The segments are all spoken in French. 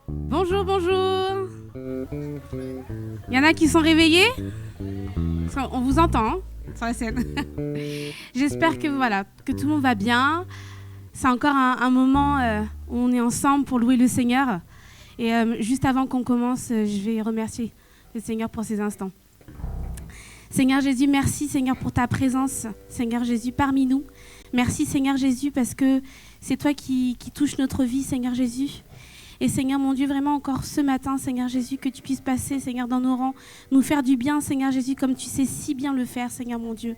Bonjour, bonjour. Il y en a qui sont réveillés? On vous entend hein, sur la scène. J'espère que, voilà, que tout le monde va bien. C'est encore un moment où on est ensemble pour louer le Seigneur. Et juste avant qu'on commence, je vais remercier le Seigneur pour ces instants. Seigneur Jésus, merci Seigneur pour ta présence, Seigneur Jésus, parmi nous. Merci Seigneur Jésus parce que c'est toi qui touches notre vie, Seigneur Jésus. Et Seigneur mon Dieu, vraiment encore ce matin, Seigneur Jésus, que tu puisses passer, Seigneur, dans nos rangs, nous faire du bien, Seigneur Jésus, comme tu sais si bien le faire, Seigneur mon Dieu.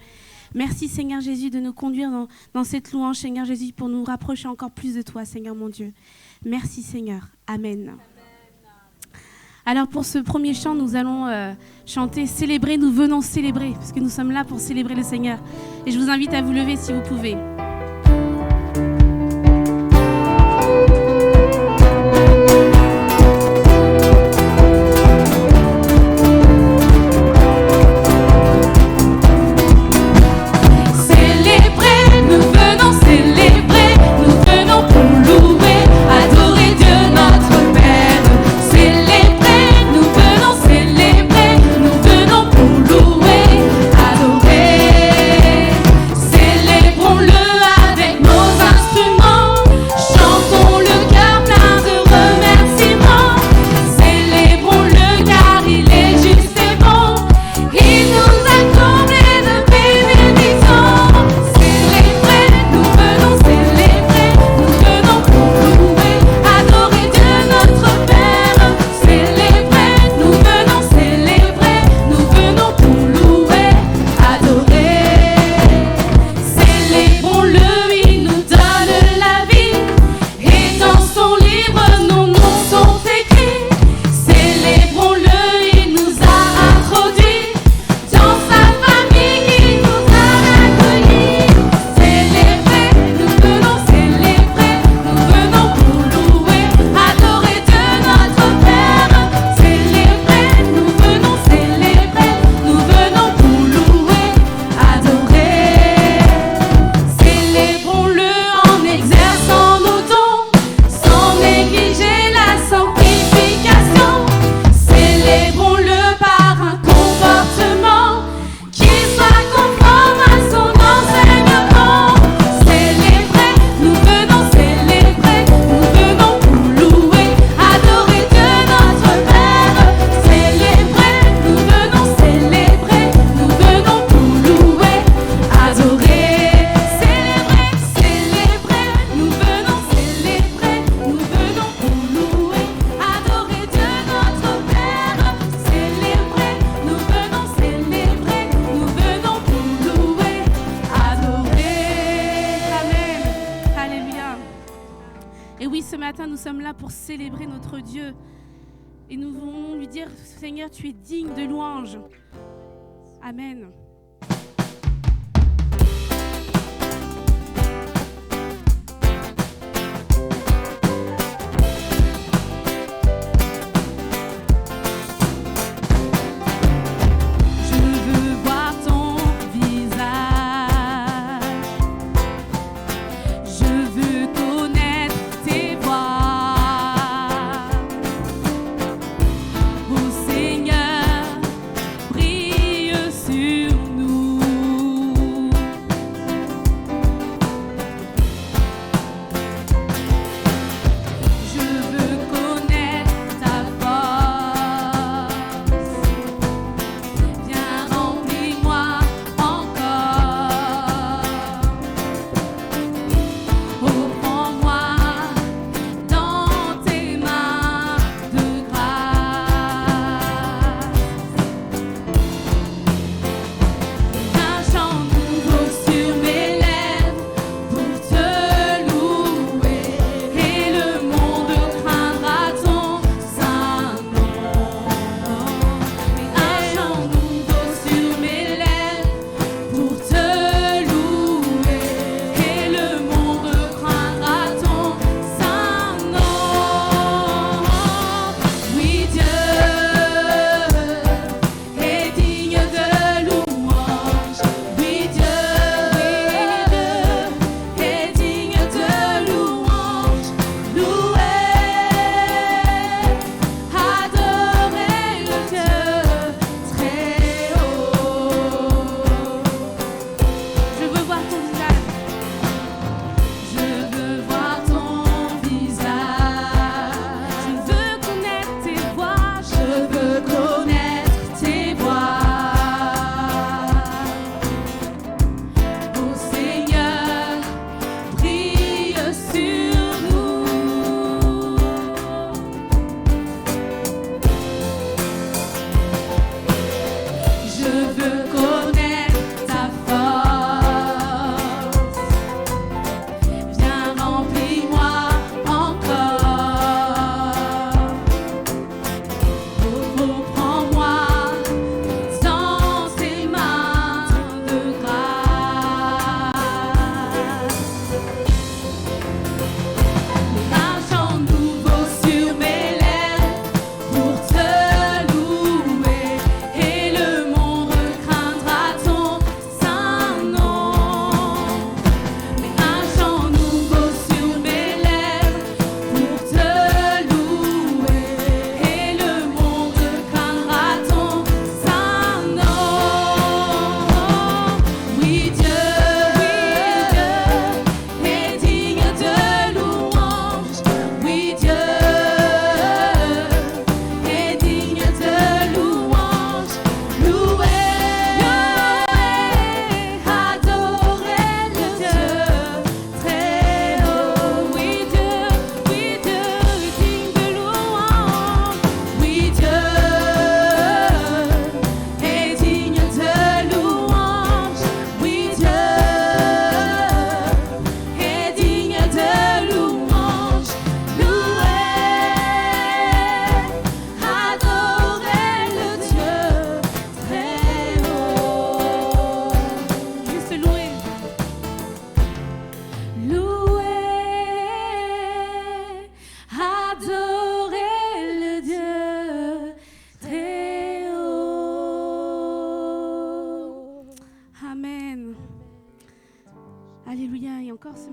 Merci Seigneur Jésus de nous conduire dans cette louange, Seigneur Jésus, pour nous rapprocher encore plus de toi, Seigneur mon Dieu. Merci Seigneur. Amen. Alors pour ce premier chant, nous allons chanter « Célébrer, nous venons célébrer » parce que nous sommes là pour célébrer le Seigneur. Et je vous invite à vous lever si vous pouvez. Célébrer notre Dieu et nous voulons lui dire Seigneur, tu es digne de louange. Amen. Sur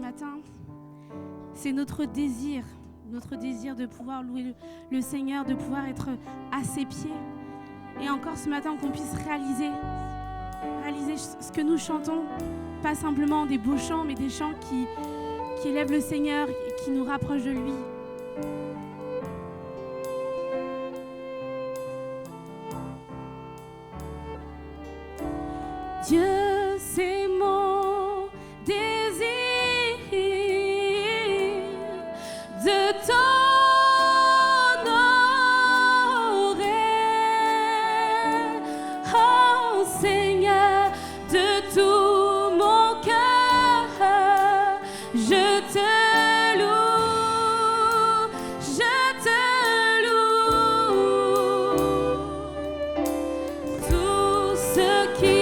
matin, c'est notre désir de pouvoir louer le Seigneur, de pouvoir être à ses pieds. Et encore ce matin, qu'on puisse réaliser ce que nous chantons, pas simplement des beaux chants, mais des chants qui élèvent le Seigneur et qui nous rapprochent de lui. Dieu, c'est mon désir de t'honorer, oh Seigneur, de tout mon cœur, je te loue, je te loue. Tout ce qui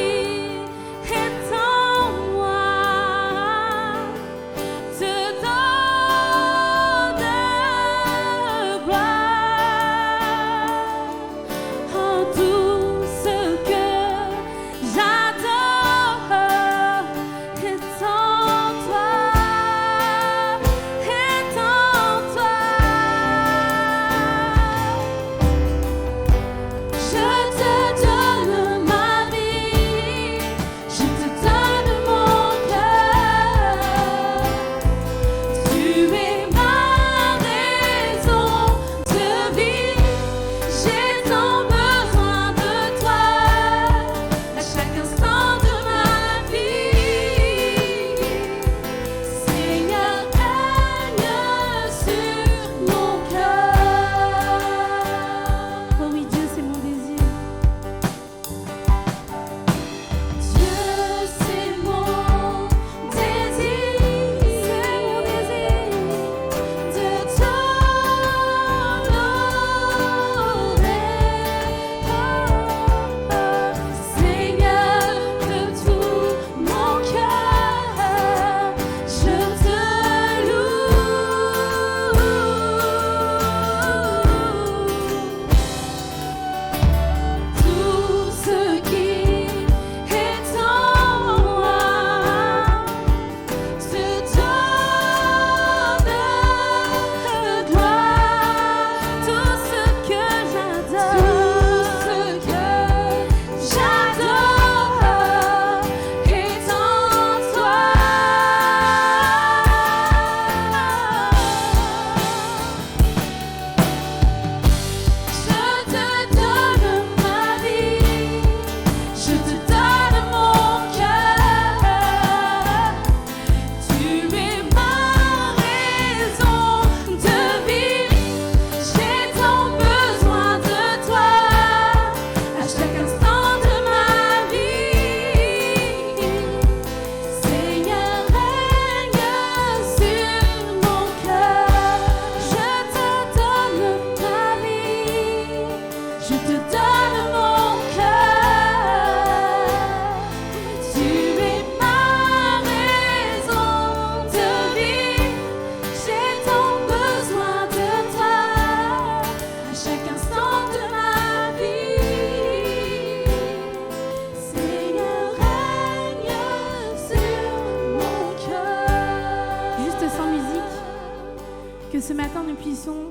ce matin, nous puissions,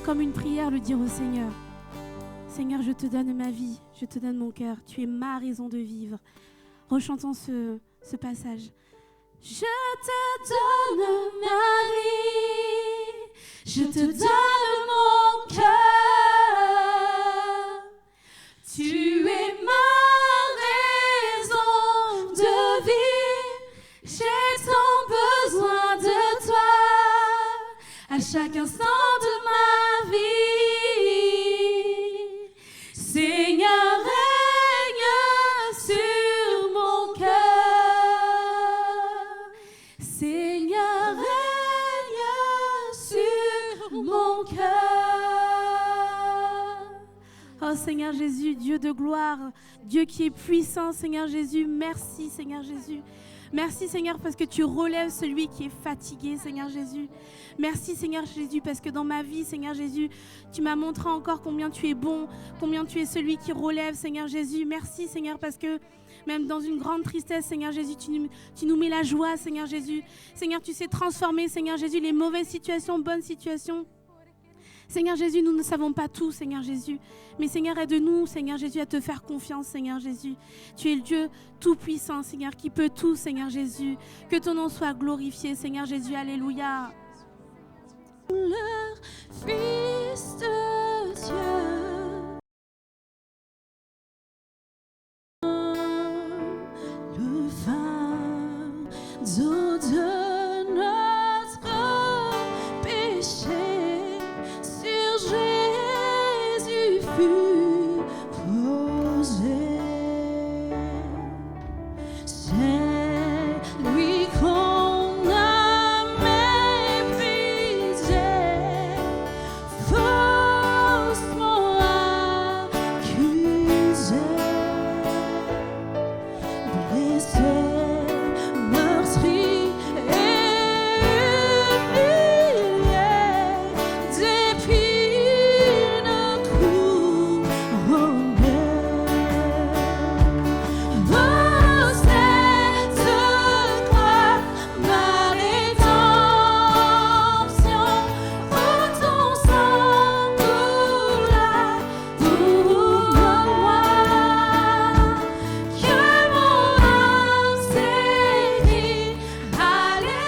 comme une prière, le dire au Seigneur. Seigneur, je te donne ma vie, je te donne mon cœur. Tu es ma raison de vivre. Rechantons ce passage. Je te donne ma vie, je te donne mon cœur. Tu es ma raison de vivre. J'ai tant besoin de toi à chaque instant de ma vie. Seigneur, règne sur mon cœur. Seigneur, règne sur mon cœur. Oh Seigneur Jésus, Dieu de gloire, Dieu qui est puissant, Seigneur Jésus, merci Seigneur Jésus. Merci Seigneur parce que tu relèves celui qui est fatigué, Seigneur Jésus. Merci Seigneur Jésus parce que dans ma vie, Seigneur Jésus, tu m'as montré encore combien tu es bon, combien tu es celui qui relève, Seigneur Jésus. Merci Seigneur parce que Même dans une grande tristesse, Seigneur Jésus, tu nous mets la joie, Seigneur Jésus. Seigneur, tu sais transformer, Seigneur Jésus, les mauvaises situations, bonnes situations. Seigneur Jésus, nous ne savons pas tout, Seigneur Jésus. Mais Seigneur, aide-nous, Seigneur Jésus, à te faire confiance, Seigneur Jésus. Tu es le Dieu tout-puissant, Seigneur, qui peut tout, Seigneur Jésus. Que ton nom soit glorifié, Seigneur Jésus. Alléluia. Leur Fils de Dieu. Le fardeau de notre péché sur Jésus fut posé. C'est lui qu'on a méprisé, faussement accusé, blessé, meurtri et humilié, d'épines couronné. Oh, cette croix, ma rédemption, où ton sang coula pour moi, que mon âme s'écrie, Alléluia,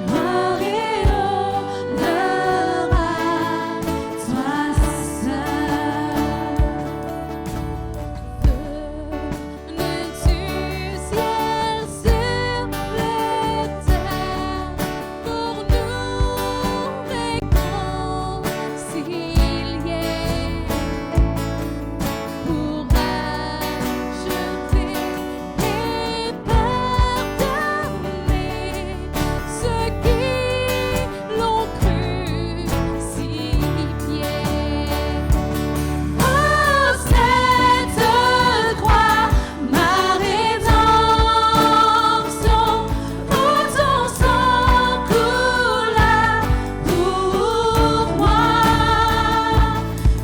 gloire et honneur à toi seul. Venez du ciel sur la terre pour nous réconcilier, pour achever et pardonner ceux qui l'ont crucifié. Oh, cette croix, ma rédemption, où ton sang coula pour moi,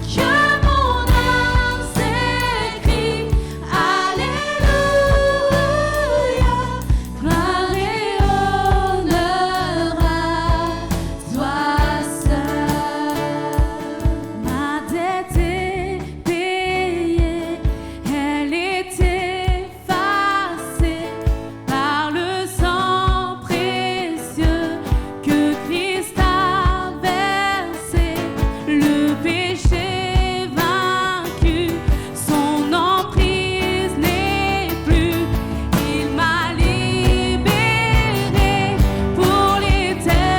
que mon âme s'écrie, Alléluia, gloire et honneur à toi seul. Ma dette est payée, elle est effacée par le sang précieux que Christ a versé. Le péché vaincu, son emprise n'est plus. Il m'a libéré pour l'éternité.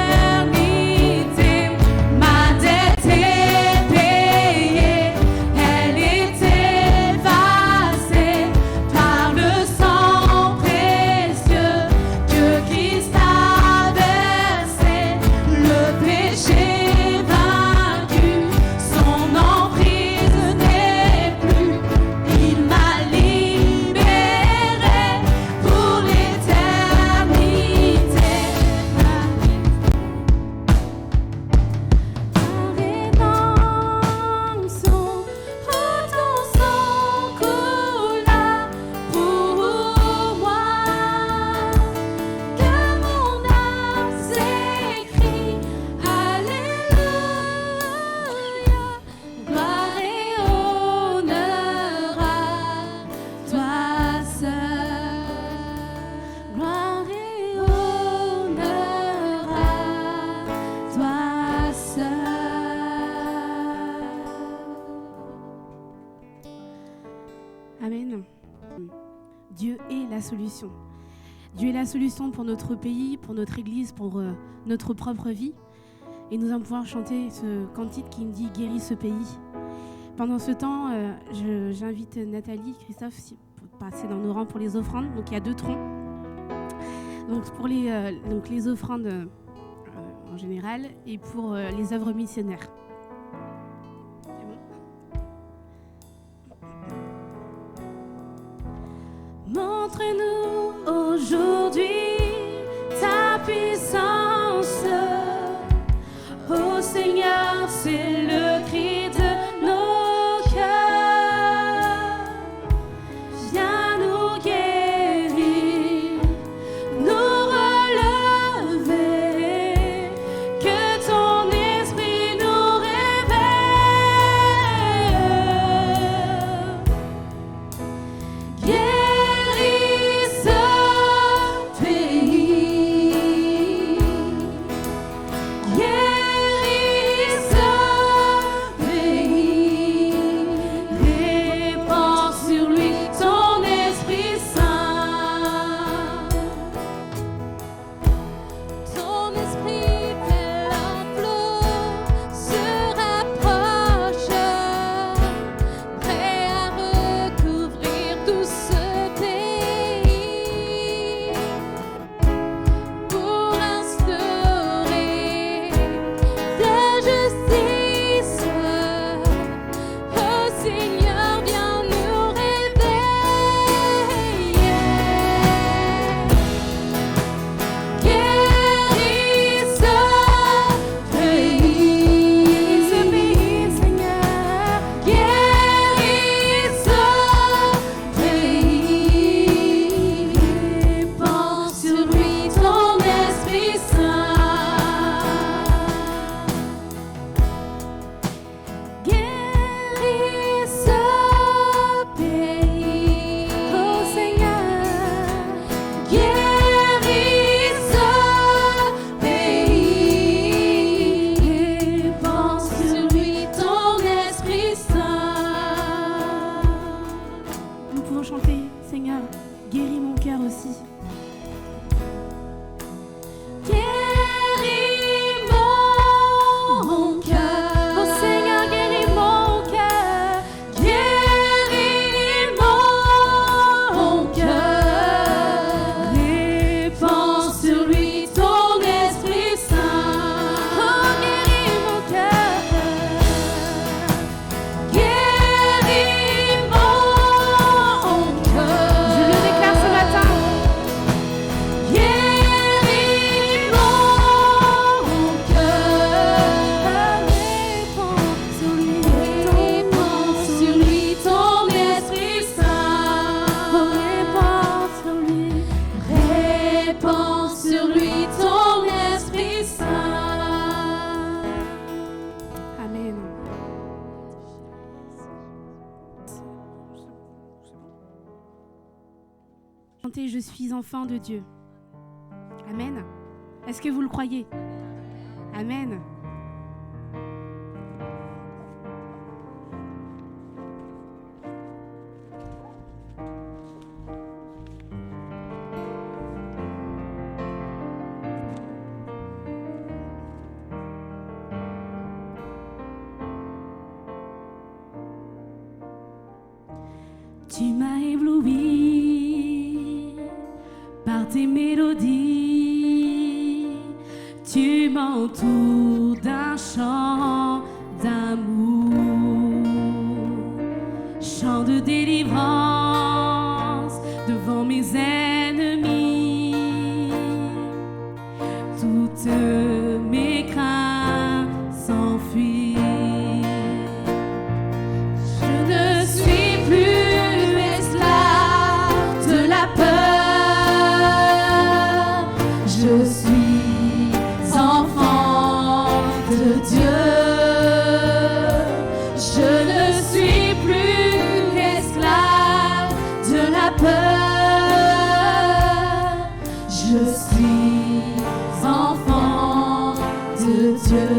Ma dette est payée, elle est effacée par le sang précieux que Christ a versé. Le péché vaincu, son emprise n'est plus. Il m'a libéré pour l'éternité. Rédemption, où ton sang coula pour moi, que mon âme s'écrie, Alléluia, gloire et honneur à toi seul. Gloire et honneur à toi seul. Amen. Dieu est la solution. Dieu est la solution pour notre pays, pour notre Église, pour notre propre vie. Et nous allons pouvoir chanter ce cantique qui nous dit « Guéris ce pays ». Pendant ce temps, j'invite Nathalie, Christophe, pour passer dans nos rangs pour les offrandes. Donc il y a 2 troncs. Donc pour les offrandes en général et pour les œuvres missionnaires. C'est bon ? Montre-nous aujourd'hui ta puissance. Ô Seigneur, c'est le cri de nos cœurs. Esprit Saint. Guéris ce pays, oh Seigneur. Guéris ce pays. Répands sur lui ton Esprit Saint. Nous pouvons chanter, Seigneur, guéris mon cœur aussi. Guéris mon cœur, oh Seigneur, guéris mon cœur. Guéris mon cœur. Répands sur lui ton Esprit Saint. Oh, guéris mon cœur. Guéris mon cœur. Je le déclare ce matin. Guéris mon cœur, répands sur lui ton Esprit Saint. Répands sur lui ton Esprit Saint. Amen. Chantez, je suis enfant de Dieu. Amen. Est-ce que vous le croyez? Amen. Tu m'as ébloui par tes mélodies. Tu m'entoures d'un chant d'amour, chant de délivrance devant mes ennemis. Toutes mes craintes s'enfuient. Je ne suis plus esclave de la peur. Je suis enfant de Dieu. Je ne suis plus esclave de la peur. Je suis enfant de Dieu.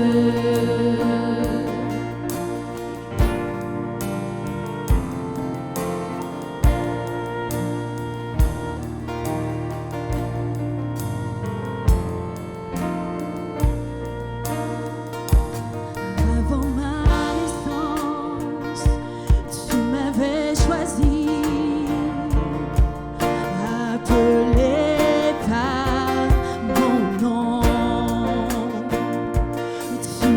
Avant ma naissance, tu m'avais choisi, appelé par mon nom. Tu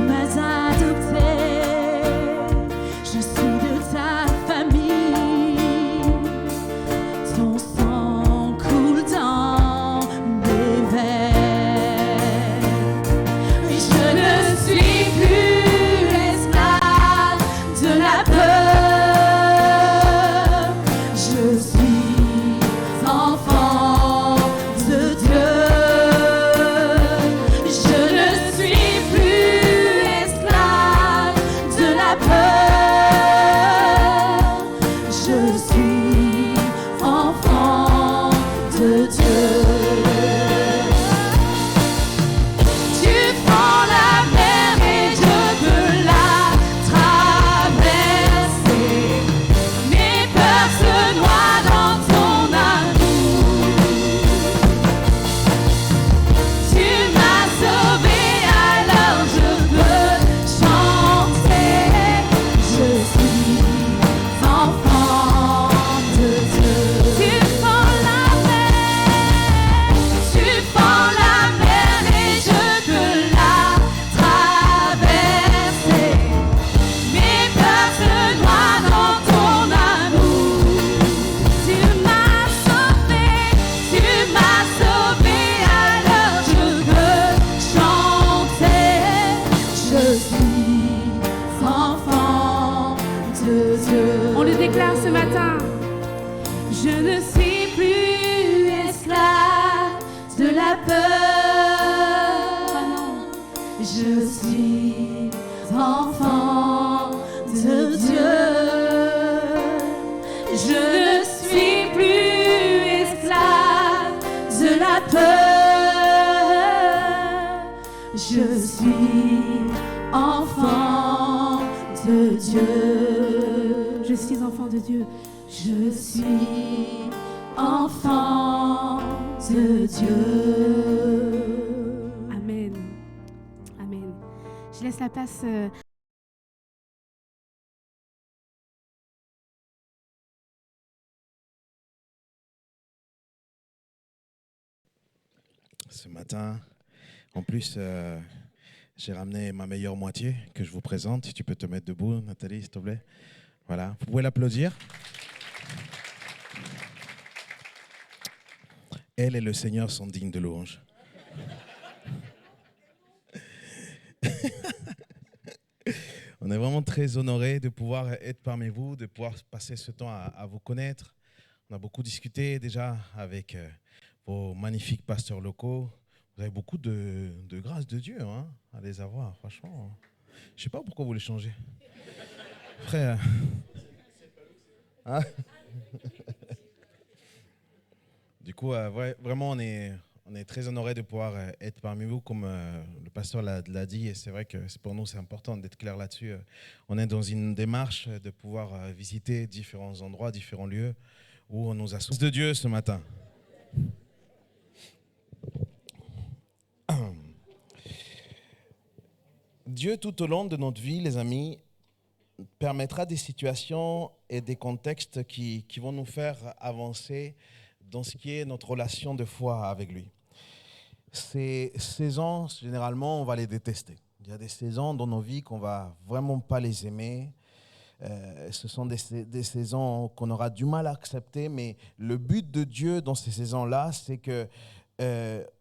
Je suis enfant de Dieu. Je suis enfant de Dieu. Je suis enfant de Dieu. Amen. Amen. Je laisse la place. Ce matin, en plus, j'ai ramené ma meilleure moitié que je vous présente. Si tu peux te mettre debout, Nathalie, s'il te plaît. Voilà, vous pouvez l'applaudir. Elle et le Seigneur sont dignes de louange. On est vraiment très honorés de pouvoir être parmi vous, de pouvoir passer ce temps à vous connaître. On a beaucoup discuté déjà avec vos magnifiques pasteurs locaux. Vous avez beaucoup de grâce de Dieu à les avoir, franchement. Je ne sais pas pourquoi vous les changez. Frère. Hein? Du coup, vraiment, on est très honorés de pouvoir être parmi vous, comme le pasteur l'a dit. Et c'est vrai que pour nous, c'est important d'être clair là-dessus. On est dans une démarche de pouvoir visiter différents endroits, différents lieux où on nous a source de Dieu ce matin. Dieu, tout au long de notre vie, les amis, permettra des situations et des contextes qui vont nous faire avancer dans ce qui est notre relation de foi avec lui. Ces saisons, généralement, on va les détester. Il y a des saisons dans nos vies qu'on ne va vraiment pas les aimer. Ce sont des saisons qu'on aura du mal à accepter, mais le but de Dieu dans ces saisons-là, c'est que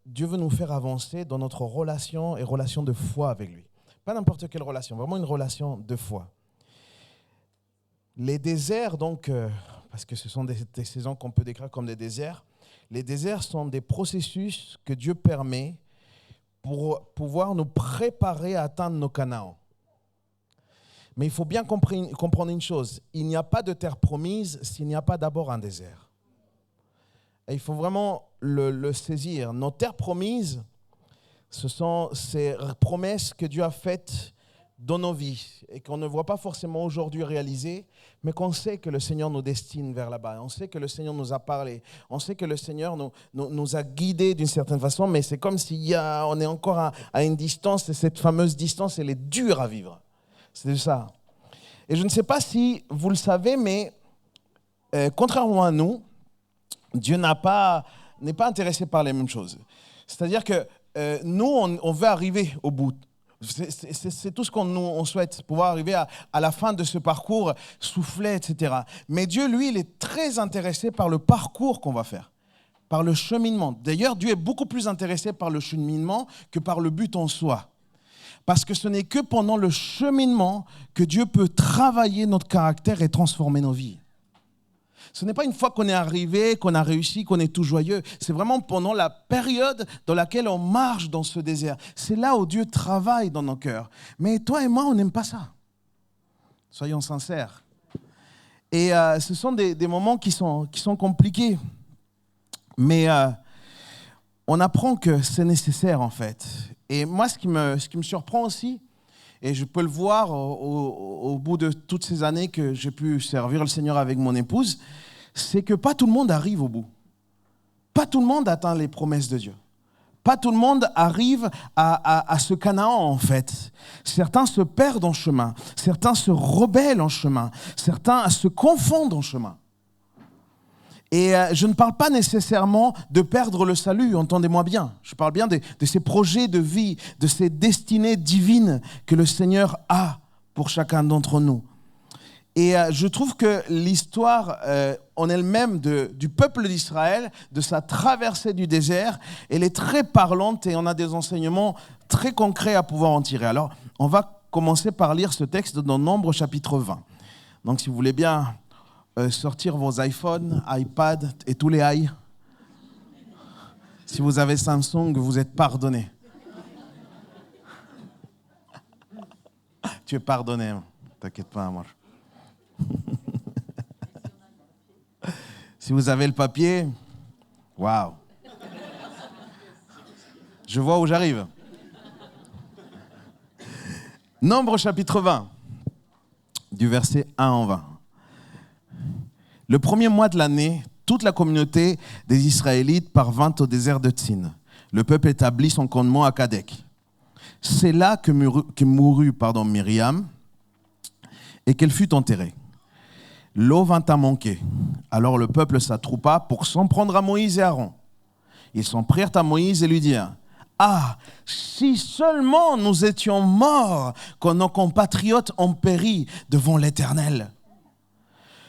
Dieu veut nous faire avancer dans notre relation et relation de foi avec lui. Pas n'importe quelle relation, vraiment une relation de foi. Les déserts, donc, parce que ce sont des saisons qu'on peut décrire comme des déserts, les déserts sont des processus que Dieu permet pour pouvoir nous préparer à atteindre nos Canaan. Mais il faut bien comprendre une chose, il n'y a pas de terre promise s'il n'y a pas d'abord un désert. Et il faut vraiment le saisir. Nos terres promises, ce sont ces promesses que Dieu a faites dans nos vies et qu'on ne voit pas forcément aujourd'hui réalisées, mais qu'on sait que le Seigneur nous destine vers là-bas. On sait que le Seigneur nous a parlé. On sait que le Seigneur nous a guidés d'une certaine façon, mais c'est comme on est encore à une distance et cette fameuse distance, elle est dure à vivre. C'est ça. Et je ne sais pas si vous le savez, mais contrairement à nous, Dieu n'est pas intéressé par les mêmes choses. C'est-à-dire que nous, on veut arriver au bout. C'est tout ce qu'on souhaite, pouvoir arriver à la fin de ce parcours, souffler, etc. Mais Dieu, lui, il est très intéressé par le parcours qu'on va faire, par le cheminement. D'ailleurs, Dieu est beaucoup plus intéressé par le cheminement que par le but en soi. Parce que ce n'est que pendant le cheminement que Dieu peut travailler notre caractère et transformer nos vies. Ce n'est pas une fois qu'on est arrivé, qu'on a réussi, qu'on est tout joyeux. C'est vraiment pendant la période dans laquelle on marche dans ce désert. C'est là où Dieu travaille dans nos cœurs. Mais toi et moi, on n'aime pas ça. Soyons sincères. Et ce sont des moments qui sont compliqués. Mais on apprend que c'est nécessaire en fait. Et moi, ce qui me surprend aussi, et je peux le voir au bout de toutes ces années que j'ai pu servir le Seigneur avec mon épouse, c'est que pas tout le monde arrive au bout. Pas tout le monde atteint les promesses de Dieu. Pas tout le monde arrive à ce Canaan en fait. Certains se perdent en chemin. Certains se rebellent en chemin. Certains se confondent en chemin. Et je ne parle pas nécessairement de perdre le salut, entendez-moi bien. Je parle bien de ces projets de vie, de ces destinées divines que le Seigneur a pour chacun d'entre nous. Et je trouve que l'histoire en elle-même du peuple d'Israël, de sa traversée du désert, elle est très parlante et on a des enseignements très concrets à pouvoir en tirer. Alors, on va commencer par lire ce texte dans Nombre chapitre 20. Donc, si vous voulez bien sortir vos iPhones, iPad et tous les i. Si vous avez Samsung, vous êtes pardonné. Tu es pardonné, t'inquiète pas, moi. Si vous avez le papier, waouh. Je vois où j'arrive. Nombre chapitre 20, du verset 1 en 20. Le premier mois de l'année, toute la communauté des Israélites parvint au désert de Tsin. Le peuple établit son campement à Kadek. C'est là que mourut Myriam et qu'elle fut enterrée. L'eau vint à manquer. Alors le peuple s'attroupa pour s'en prendre à Moïse et Aaron. Ils s'en prirent à Moïse et lui dirent : « Ah, si seulement nous étions morts quand nos compatriotes ont péri devant l'Éternel.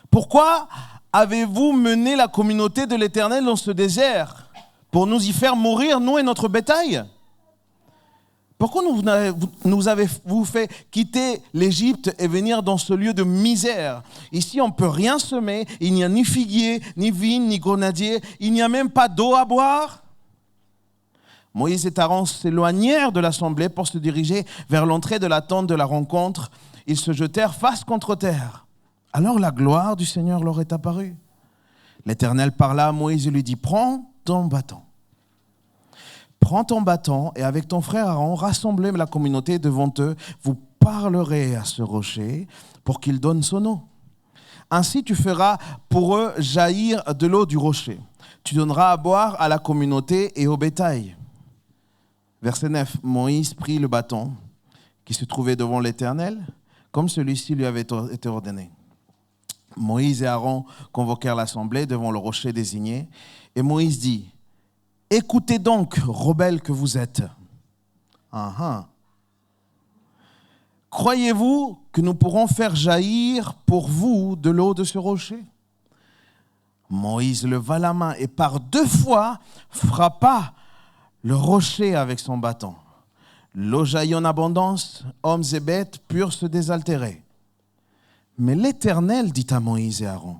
Pourquoi avez-vous mené la communauté de l'Éternel dans ce désert pour nous y faire mourir, nous et notre bétail ? Pourquoi nous avez-vous fait quitter l'Égypte et venir dans ce lieu de misère ? Ici, on ne peut rien semer, il n'y a ni figuier, ni vigne, ni grenadier, il n'y a même pas d'eau à boire. » Moïse et Aaron s'éloignèrent de l'assemblée pour se diriger vers l'entrée de la tente de la rencontre. Ils se jetèrent face contre terre. Alors la gloire du Seigneur leur est apparue. L'Éternel parla à Moïse et lui dit : « Prends ton bâton. Prends ton bâton et avec ton frère Aaron, rassemblez la communauté devant eux. Vous parlerez à ce rocher pour qu'il donne son eau. Ainsi tu feras pour eux jaillir de l'eau du rocher. Tu donneras à boire à la communauté et au bétail. » Verset 9. Moïse prit le bâton qui se trouvait devant l'Éternel, comme celui-ci lui avait été ordonné. Moïse et Aaron convoquèrent l'assemblée devant le rocher désigné. Et Moïse dit : « Écoutez donc, rebelles que vous êtes. Croyez-vous que nous pourrons faire jaillir pour vous de l'eau de ce rocher ? » Moïse leva la main et par 2 fois frappa le rocher avec son bâton. L'eau jaillit en abondance, hommes et bêtes purent se désaltérer. Mais l'Éternel dit à Moïse et Aaron :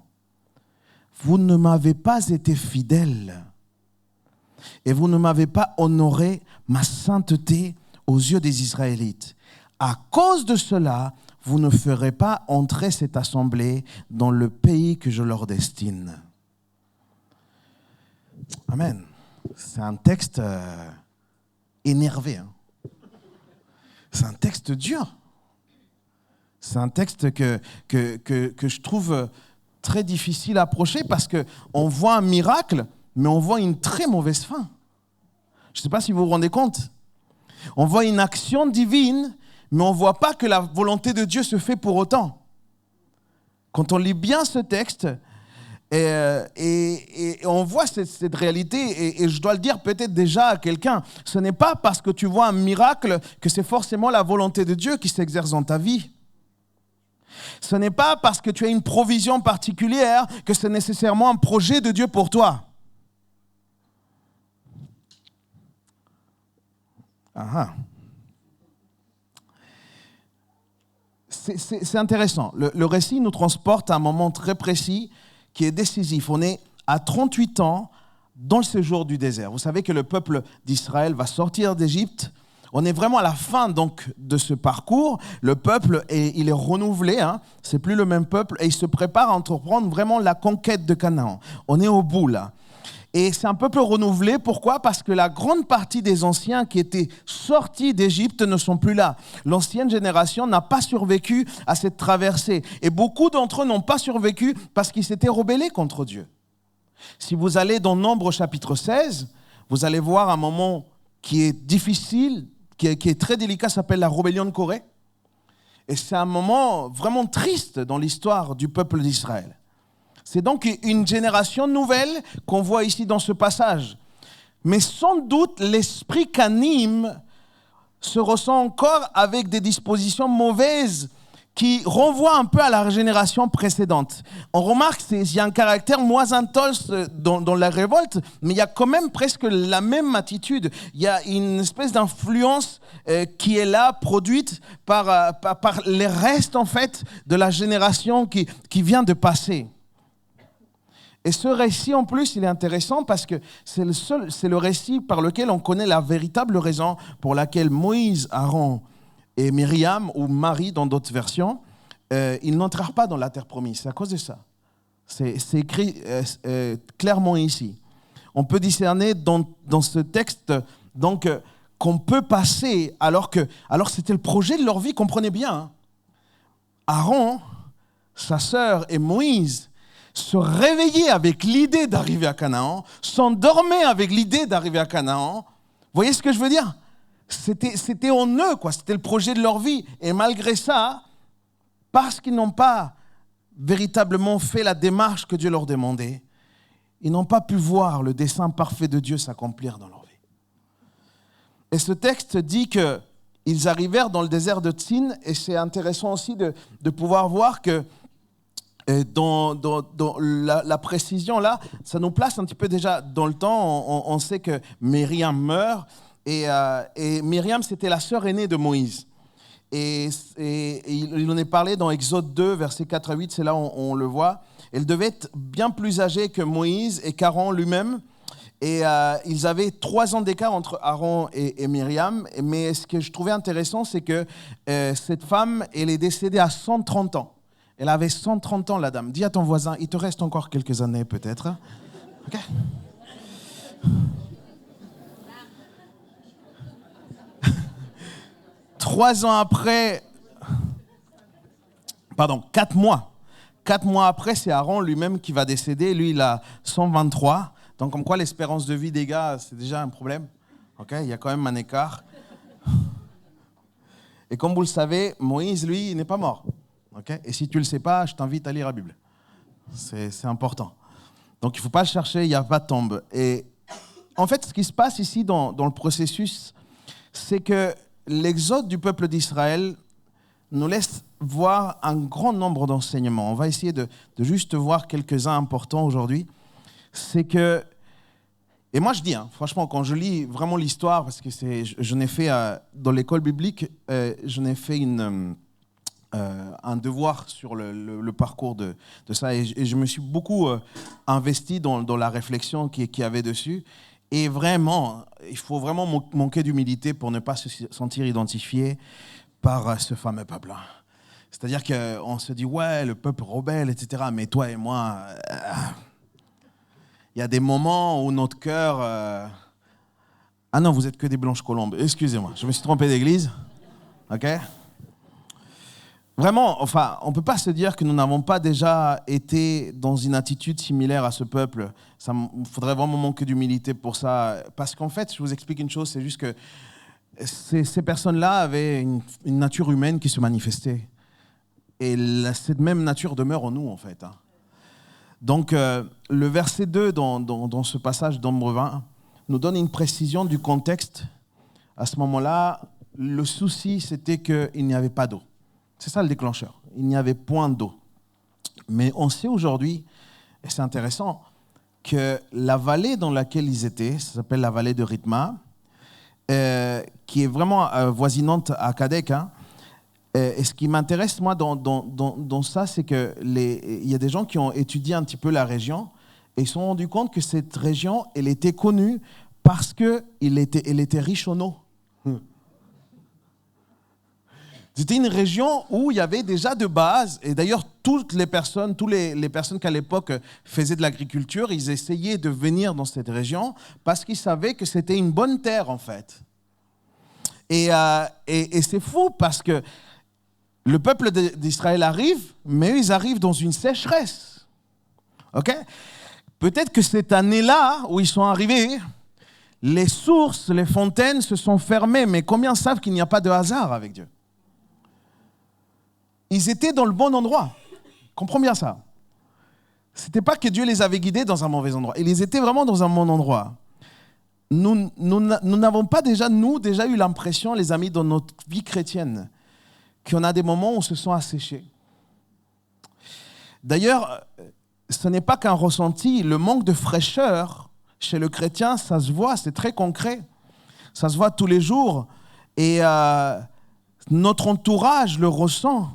« Vous ne m'avez pas été fidèles et vous ne m'avez pas honoré ma sainteté aux yeux des Israélites. À cause de cela, vous ne ferez pas entrer cette assemblée dans le pays que je leur destine. » Amen. C'est un texte énervé. C'est un texte dur. C'est un texte que je trouve très difficile à approcher parce qu'on voit un miracle, mais on voit une très mauvaise fin. Je ne sais pas si vous vous rendez compte. On voit une action divine, mais on ne voit pas que la volonté de Dieu se fait pour autant. Quand on lit bien ce texte, et on voit cette réalité, et je dois le dire peut-être déjà à quelqu'un, ce n'est pas parce que tu vois un miracle que c'est forcément la volonté de Dieu qui s'exerce dans ta vie. Ce n'est pas parce que tu as une provision particulière que c'est nécessairement un projet de Dieu pour toi. C'est intéressant. Le récit nous transporte à un moment très précis qui est décisif. On est à 38 ans dans le séjour du désert. Vous savez que le peuple d'Israël va sortir d'Égypte. On est vraiment à la fin donc de ce parcours. Le peuple, il est renouvelé. C'est plus le même peuple et il se prépare à entreprendre vraiment la conquête de Canaan. On est au bout là. Et c'est un peuple renouvelé. Pourquoi ? Parce que la grande partie des anciens qui étaient sortis d'Égypte ne sont plus là. L'ancienne génération n'a pas survécu à cette traversée. Et beaucoup d'entre eux n'ont pas survécu parce qu'ils s'étaient rebellés contre Dieu. Si vous allez dans Nombre chapitre 16, vous allez voir un moment qui est difficile, qui est très délicat, s'appelle la rébellion de Corée. Et c'est un moment vraiment triste dans l'histoire du peuple d'Israël. C'est donc une génération nouvelle qu'on voit ici dans ce passage. Mais sans doute, l'esprit qu'anime se ressent encore avec des dispositions mauvaises qui renvoient un peu à la génération précédente. On remarque qu'il y a un caractère moins intense dans la révolte, mais il y a quand même presque la même attitude. Il y a une espèce d'influence qui est là, produite par les restes en fait de la génération qui vient de passer. Et ce récit, en plus, il est intéressant parce que c'est le récit par lequel on connaît la véritable raison pour laquelle Moïse, Aaron et Myriam, ou Marie dans d'autres versions, ils n'entrèrent pas dans la terre promise. C'est à cause de ça. C'est écrit clairement ici. On peut discerner dans ce texte donc, qu'on peut passer, alors c'était le projet de leur vie, comprenez bien. Hein. Aaron, sa sœur et Moïse se réveillaient avec l'idée d'arriver à Canaan, s'endormaient avec l'idée d'arriver à Canaan. Vous voyez ce que je veux dire? C'était en eux, quoi. C'était le projet de leur vie. Et malgré ça, parce qu'ils n'ont pas véritablement fait la démarche que Dieu leur demandait, ils n'ont pas pu voir le dessein parfait de Dieu s'accomplir dans leur vie. Et ce texte dit qu'ils arrivèrent dans le désert de Tsin, et c'est intéressant aussi de pouvoir voir que dans la précision là, ça nous place un petit peu déjà dans le temps. On sait que Myriam meurt, et Myriam, c'était la sœur aînée de Moïse. Et il en est parlé dans Exode 2, versets 4 à 8, c'est là où on le voit. Elle devait être bien plus âgée que Moïse et qu'Aaron lui-même. Et ils avaient 3 ans d'écart entre Aaron et Myriam. Mais ce que je trouvais intéressant, c'est que cette femme, elle est décédée à 130 ans. Elle avait 130 ans, la dame. Dis à ton voisin, il te reste encore quelques années peut-être. OK ? Trois ans après, 4 mois. 4 mois après, c'est Aaron lui-même qui va décéder. Lui, il a 123. Donc, comme quoi, l'espérance de vie des gars, c'est déjà un problème. Okay, il y a quand même un écart. Et comme vous le savez, Moïse, lui, il n'est pas mort. Okay, et si tu ne le sais pas, je t'invite à lire la Bible. C'est important. Donc, il ne faut pas le chercher, il n'y a pas de tombe. Et en fait, ce qui se passe ici dans le processus, c'est que l'exode du peuple d'Israël nous laisse voir un grand nombre d'enseignements. On va essayer de juste voir quelques-uns importants aujourd'hui. C'est que, et moi je dis, hein, franchement, quand je lis vraiment l'histoire, parce que je n'ai fait, dans l'école biblique, je n'ai fait un devoir sur le parcours de ça, et je me suis beaucoup investi dans la réflexion qu'il y avait dessus. Et vraiment, il faut vraiment manquer d'humilité pour ne pas se sentir identifié par ce fameux peuple. C'est-à-dire qu'on se dit, ouais, le peuple rebelle, etc. Mais toi et moi, il y a des moments où notre cœur... Ah non, vous êtes que des blanches colombes. Excusez-moi, je me suis trompé d'église. OK ? Vraiment, enfin, on ne peut pas se dire que nous n'avons pas déjà été dans une attitude similaire à ce peuple. Il faudrait vraiment manquer d'humilité pour ça. Parce qu'en fait, je vous explique une chose, c'est juste que ces personnes-là avaient une nature humaine qui se manifestait. Et cette même nature demeure en nous, en fait. Donc, le verset 2 dans ce passage d'Ombre 20 nous donne une précision du contexte. À ce moment-là, le souci, c'était qu'il n'y avait pas d'eau. C'est ça le déclencheur. Il n'y avait point d'eau. Mais on sait aujourd'hui, et c'est intéressant, que la vallée dans laquelle ils étaient, ça s'appelle la vallée de Rithma, qui est vraiment voisinante à Kadek. Et ce qui m'intéresse, moi, dans ça, c'est qu'il y a des gens qui ont étudié un petit peu la région et ils se sont rendus compte que cette région, elle était connue parce qu'elle était riche en eau. C'était une région où il y avait déjà de base, et d'ailleurs toutes les personnes qu'à l'époque faisaient de l'agriculture, ils essayaient de venir dans cette région parce qu'ils savaient que c'était une bonne terre en fait. Et c'est fou parce que le peuple d'Israël arrive, mais eux, ils arrivent dans une sécheresse. Okay ? Peut-être que cette année-là où ils sont arrivés, les sources, les fontaines se sont fermées, mais combien savent qu'il n'y a pas de hasard avec Dieu ? Ils étaient dans le bon endroit. Comprends bien ça. Ce n'était pas que Dieu les avait guidés dans un mauvais endroit. Ils étaient vraiment dans un bon endroit. Nous n'avons pas déjà eu l'impression, les amis, dans notre vie chrétienne, qu'on a des moments où on se sent asséché. D'ailleurs, ce n'est pas qu'un ressenti. Le manque de fraîcheur chez le chrétien, ça se voit, c'est très concret. Ça se voit tous les jours. Et notre entourage le ressent.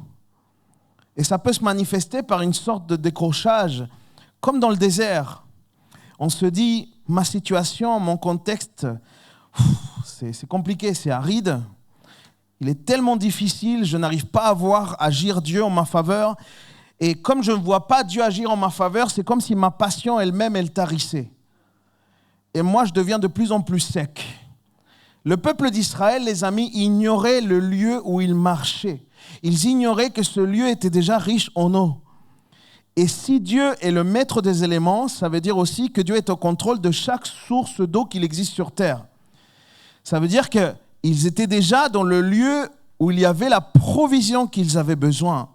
Et ça peut se manifester par une sorte de décrochage, comme dans le désert. On se dit, ma situation, mon contexte, c'est compliqué, c'est aride. Il est tellement difficile, je n'arrive pas à voir agir Dieu en ma faveur. Et comme je ne vois pas Dieu agir en ma faveur, c'est comme si ma passion elle-même, elle tarissait. Et moi, je deviens de plus en plus sec. Le peuple d'Israël, les amis, ignorait le lieu où ils marchaient. Ils ignoraient que ce lieu était déjà riche en eau. Et si Dieu est le maître des éléments, ça veut dire aussi que Dieu est au contrôle de chaque source d'eau qu'il existe sur terre. Ça veut dire qu'ils étaient déjà dans le lieu où il y avait la provision qu'ils avaient besoin.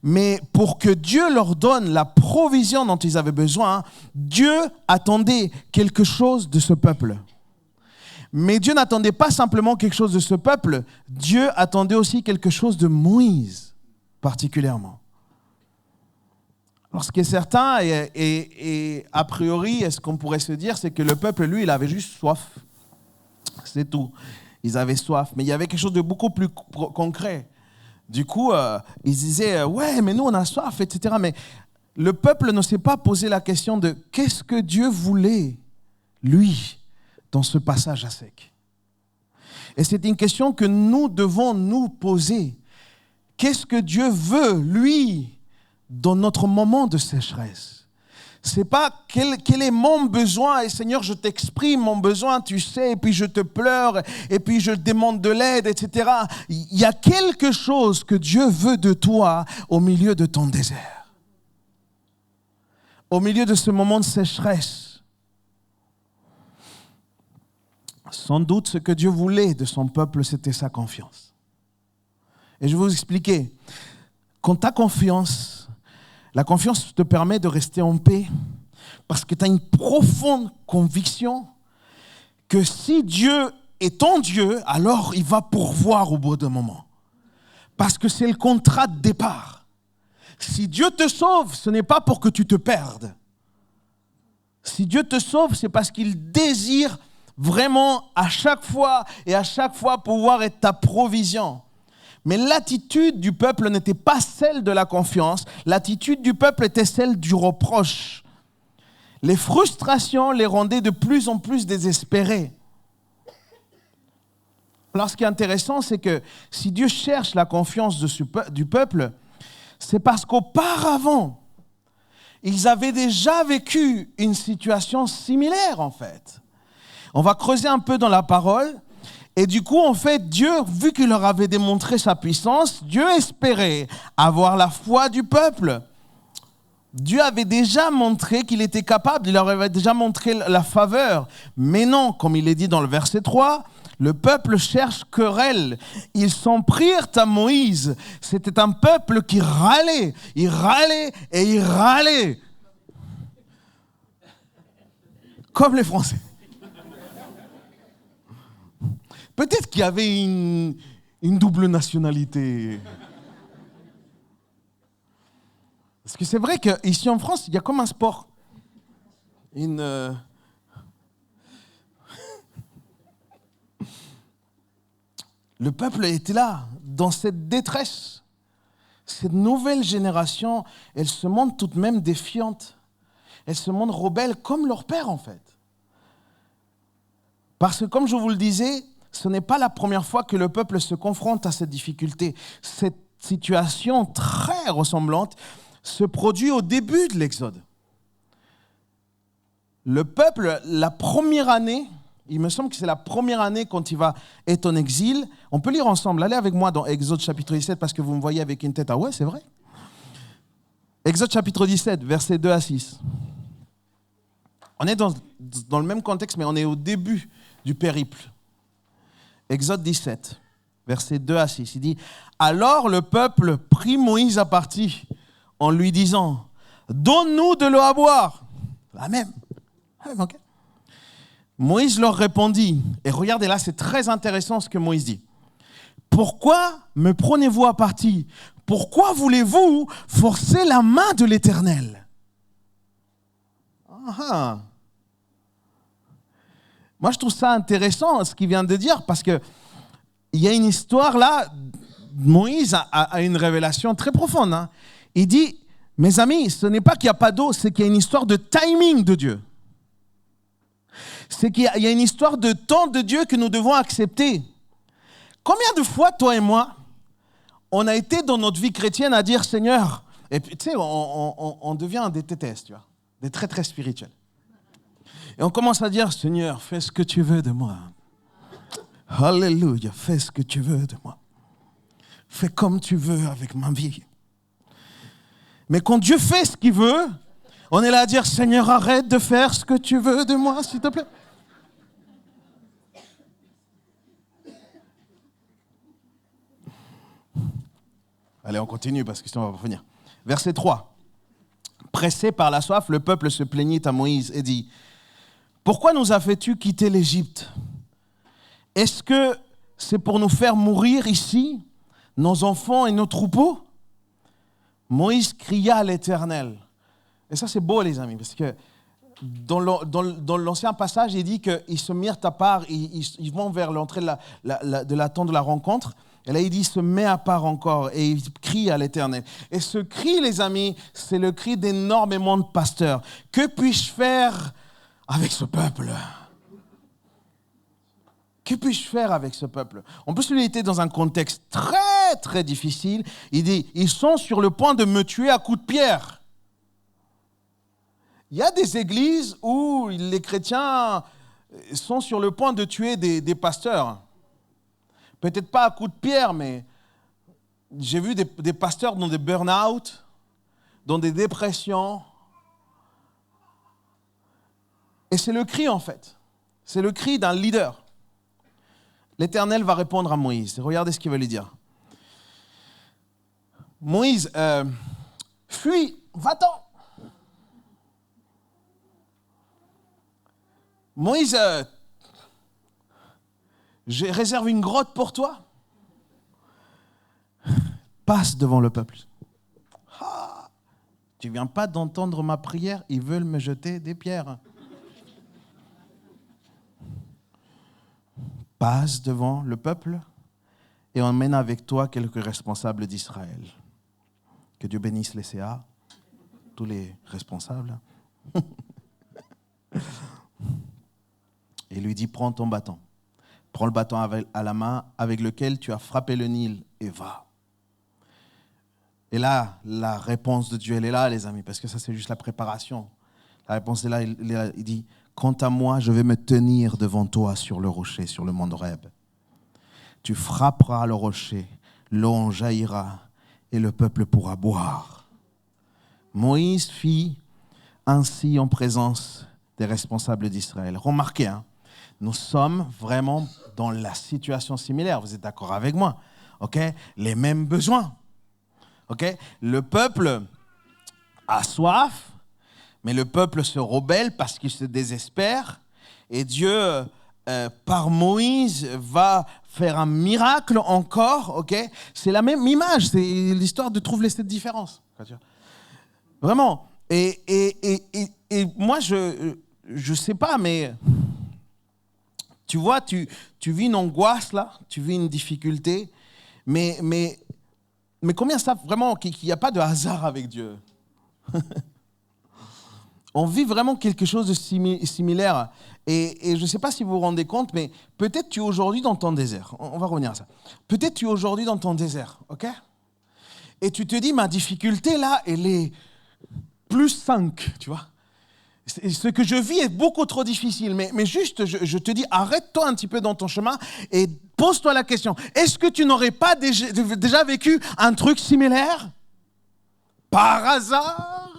Mais pour que Dieu leur donne la provision dont ils avaient besoin, Dieu attendait quelque chose de ce peuple. Mais Dieu n'attendait pas simplement quelque chose de ce peuple, Dieu attendait aussi quelque chose de Moïse, particulièrement. Alors ce qui est certain, et a priori, ce qu'on pourrait se dire, c'est que le peuple, lui, il avait juste soif. C'est tout. Ils avaient soif. Mais il y avait quelque chose de beaucoup plus concret. Du coup, ils disaient, ouais, mais nous, on a soif, etc. Mais le peuple ne s'est pas posé la question de qu'est-ce que Dieu voulait, lui, dans ce passage à sec. Et c'est une question que nous devons nous poser. Qu'est-ce que Dieu veut, lui, dans notre moment de sécheresse? C'est pas quel est mon besoin, et Seigneur, je t'exprime mon besoin, tu sais, et puis je te pleure, et puis je demande de l'aide, etc. Il y a quelque chose que Dieu veut de toi au milieu de ton désert. Au milieu de ce moment de sécheresse. Sans doute, ce que Dieu voulait de son peuple, c'était sa confiance. Et je vais vous expliquer. Quand tu as confiance, la confiance te permet de rester en paix parce que tu as une profonde conviction que si Dieu est ton Dieu, alors il va pourvoir au bout d'un moment. Parce que c'est le contrat de départ. Si Dieu te sauve, ce n'est pas pour que tu te perdes. Si Dieu te sauve, c'est parce qu'il désire vraiment à chaque fois pouvoir être ta provision. Mais l'attitude du peuple n'était pas celle de la confiance. L'attitude du peuple était celle du reproche. Les frustrations les rendaient de plus en plus désespérés. Alors, ce qui est intéressant, c'est que si Dieu cherche la confiance du peuple, c'est parce qu'auparavant, ils avaient déjà vécu une situation similaire, en fait. On va creuser un peu dans la parole. Et du coup, en fait, Dieu, vu qu'il leur avait démontré sa puissance, Dieu espérait avoir la foi du peuple. Dieu avait déjà montré qu'il était capable, il leur avait déjà montré la faveur. Mais non, comme il est dit dans le verset 3, le peuple cherche querelle. Ils s'en prirent à Moïse. C'était un peuple qui râlait. Il râlait et il râlait. Comme les Français. Peut-être qu'il y avait une double nationalité. Parce que c'est vrai qu'ici en France, il y a comme un sport. Le peuple était là, dans cette détresse. Cette nouvelle génération, elle se montre tout de même défiante. Elle se montre rebelle comme leur père, en fait. Parce que, comme je vous le disais, ce n'est pas la première fois que le peuple se confronte à cette difficulté. Cette situation très ressemblante se produit au début de l'Exode. Le peuple, la première année, il me semble que c'est la première année quand il va être en exil. On peut lire ensemble. Allez avec moi dans Exode chapitre 17 parce que vous me voyez avec une tête. Ah ouais, c'est vrai. Exode chapitre 17, versets 2 à 6. On est dans le même contexte, mais on est au début du périple. Exode 17, versets 2 à 6. Il dit « Alors le peuple prit Moïse à partie en lui disant « Donne-nous de l'eau à boire. » La même. Okay. Moïse leur répondit, et regardez là, c'est très intéressant ce que Moïse dit. « Pourquoi me prenez-vous à partie? Pourquoi voulez-vous forcer la main de l'Éternel ?» Moi, je trouve ça intéressant, ce qu'il vient de dire, parce qu'il y a une histoire là, Moïse a une révélation très profonde. Hein. Il dit, mes amis, ce n'est pas qu'il n'y a pas d'eau, c'est qu'il y a une histoire de timing de Dieu. C'est qu'il y a une histoire de temps de Dieu que nous devons accepter. Combien de fois, toi et moi, on a été dans notre vie chrétienne à dire, Seigneur, et puis tu sais, on devient des TTS, tu vois, des très très spirituels. Et on commence à dire, Seigneur, fais ce que tu veux de moi. Alléluia, fais ce que tu veux de moi. Fais comme tu veux avec ma vie. Mais quand Dieu fait ce qu'il veut, on est là à dire, Seigneur, arrête de faire ce que tu veux de moi, s'il te plaît. Allez, on continue parce que sinon on va pas finir. Verset 3. Pressé par la soif, le peuple se plaignit à Moïse et dit, « Pourquoi nous as fait-tu quitter l'Égypte? Est-ce que c'est pour nous faire mourir ici, nos enfants et nos troupeaux ?» Moïse cria à l'Éternel. Et ça, c'est beau, les amis, parce que dans l'ancien passage, il dit qu'ils se mirent à part, ils vont vers l'entrée de la tente de la rencontre. Et là, il dit, se met à part encore et il crie à l'Éternel. Et ce cri, les amis, c'est le cri d'énormément de pasteurs. Que puis-je faire avec ce peuple? Que puis-je faire avec ce peuple? En plus, il était dans un contexte très, très difficile. Il dit, ils sont sur le point de me tuer à coups de pierre. Il y a des églises où les chrétiens sont sur le point de tuer des pasteurs. Peut-être pas à coups de pierre, mais j'ai vu des pasteurs dans des burn-out, dans des dépressions. Et c'est le cri, en fait. C'est le cri d'un leader. L'Éternel va répondre à Moïse. Regardez ce qu'il va lui dire. Moïse, fuis, va-t'en. Moïse, j'ai réservé une grotte pour toi. Passe devant le peuple. Ah, tu ne viens pas d'entendre ma prière, ils veulent me jeter des pierres. Passe devant le peuple et emmène avec toi quelques responsables d'Israël. Que Dieu bénisse les CA, tous les responsables. Et lui dit, prends ton bâton. Prends le bâton à la main avec lequel tu as frappé le Nil et va. Et là, la réponse de Dieu, elle est là, les amis, parce que ça, c'est juste la préparation. La réponse est là, il dit, quant à moi, je vais me tenir devant toi sur le rocher, sur le mont Horeb. Tu frapperas le rocher, l'eau en jaillira et le peuple pourra boire. Moïse fit ainsi en présence des responsables d'Israël. Remarquez, nous sommes vraiment dans la situation similaire. Vous êtes d'accord avec moi? Okay? Les mêmes besoins. Okay? Le peuple a soif, mais le peuple se rebelle parce qu'il se désespère. Et Dieu, par Moïse, va faire un miracle encore. Okay? C'est la même image. C'est l'histoire de trouver cette différence. Vraiment. Et moi, je sais pas, mais tu vois, tu vis une angoisse là, tu vis une difficulté, mais combien savent vraiment qu'il n'y a pas de hasard avec Dieu? On vit vraiment quelque chose de similaire. Et je ne sais pas si vous vous rendez compte, mais peut-être tu es aujourd'hui dans ton désert. On va revenir à ça. Peut-être tu es aujourd'hui dans ton désert, ok? Et tu te dis, ma difficulté là, elle est plus 5, tu vois. Ce que je vis est beaucoup trop difficile, mais juste, je te dis, arrête-toi un petit peu dans ton chemin et pose-toi la question. Est-ce que tu n'aurais pas déjà vécu un truc similaire? Par hasard?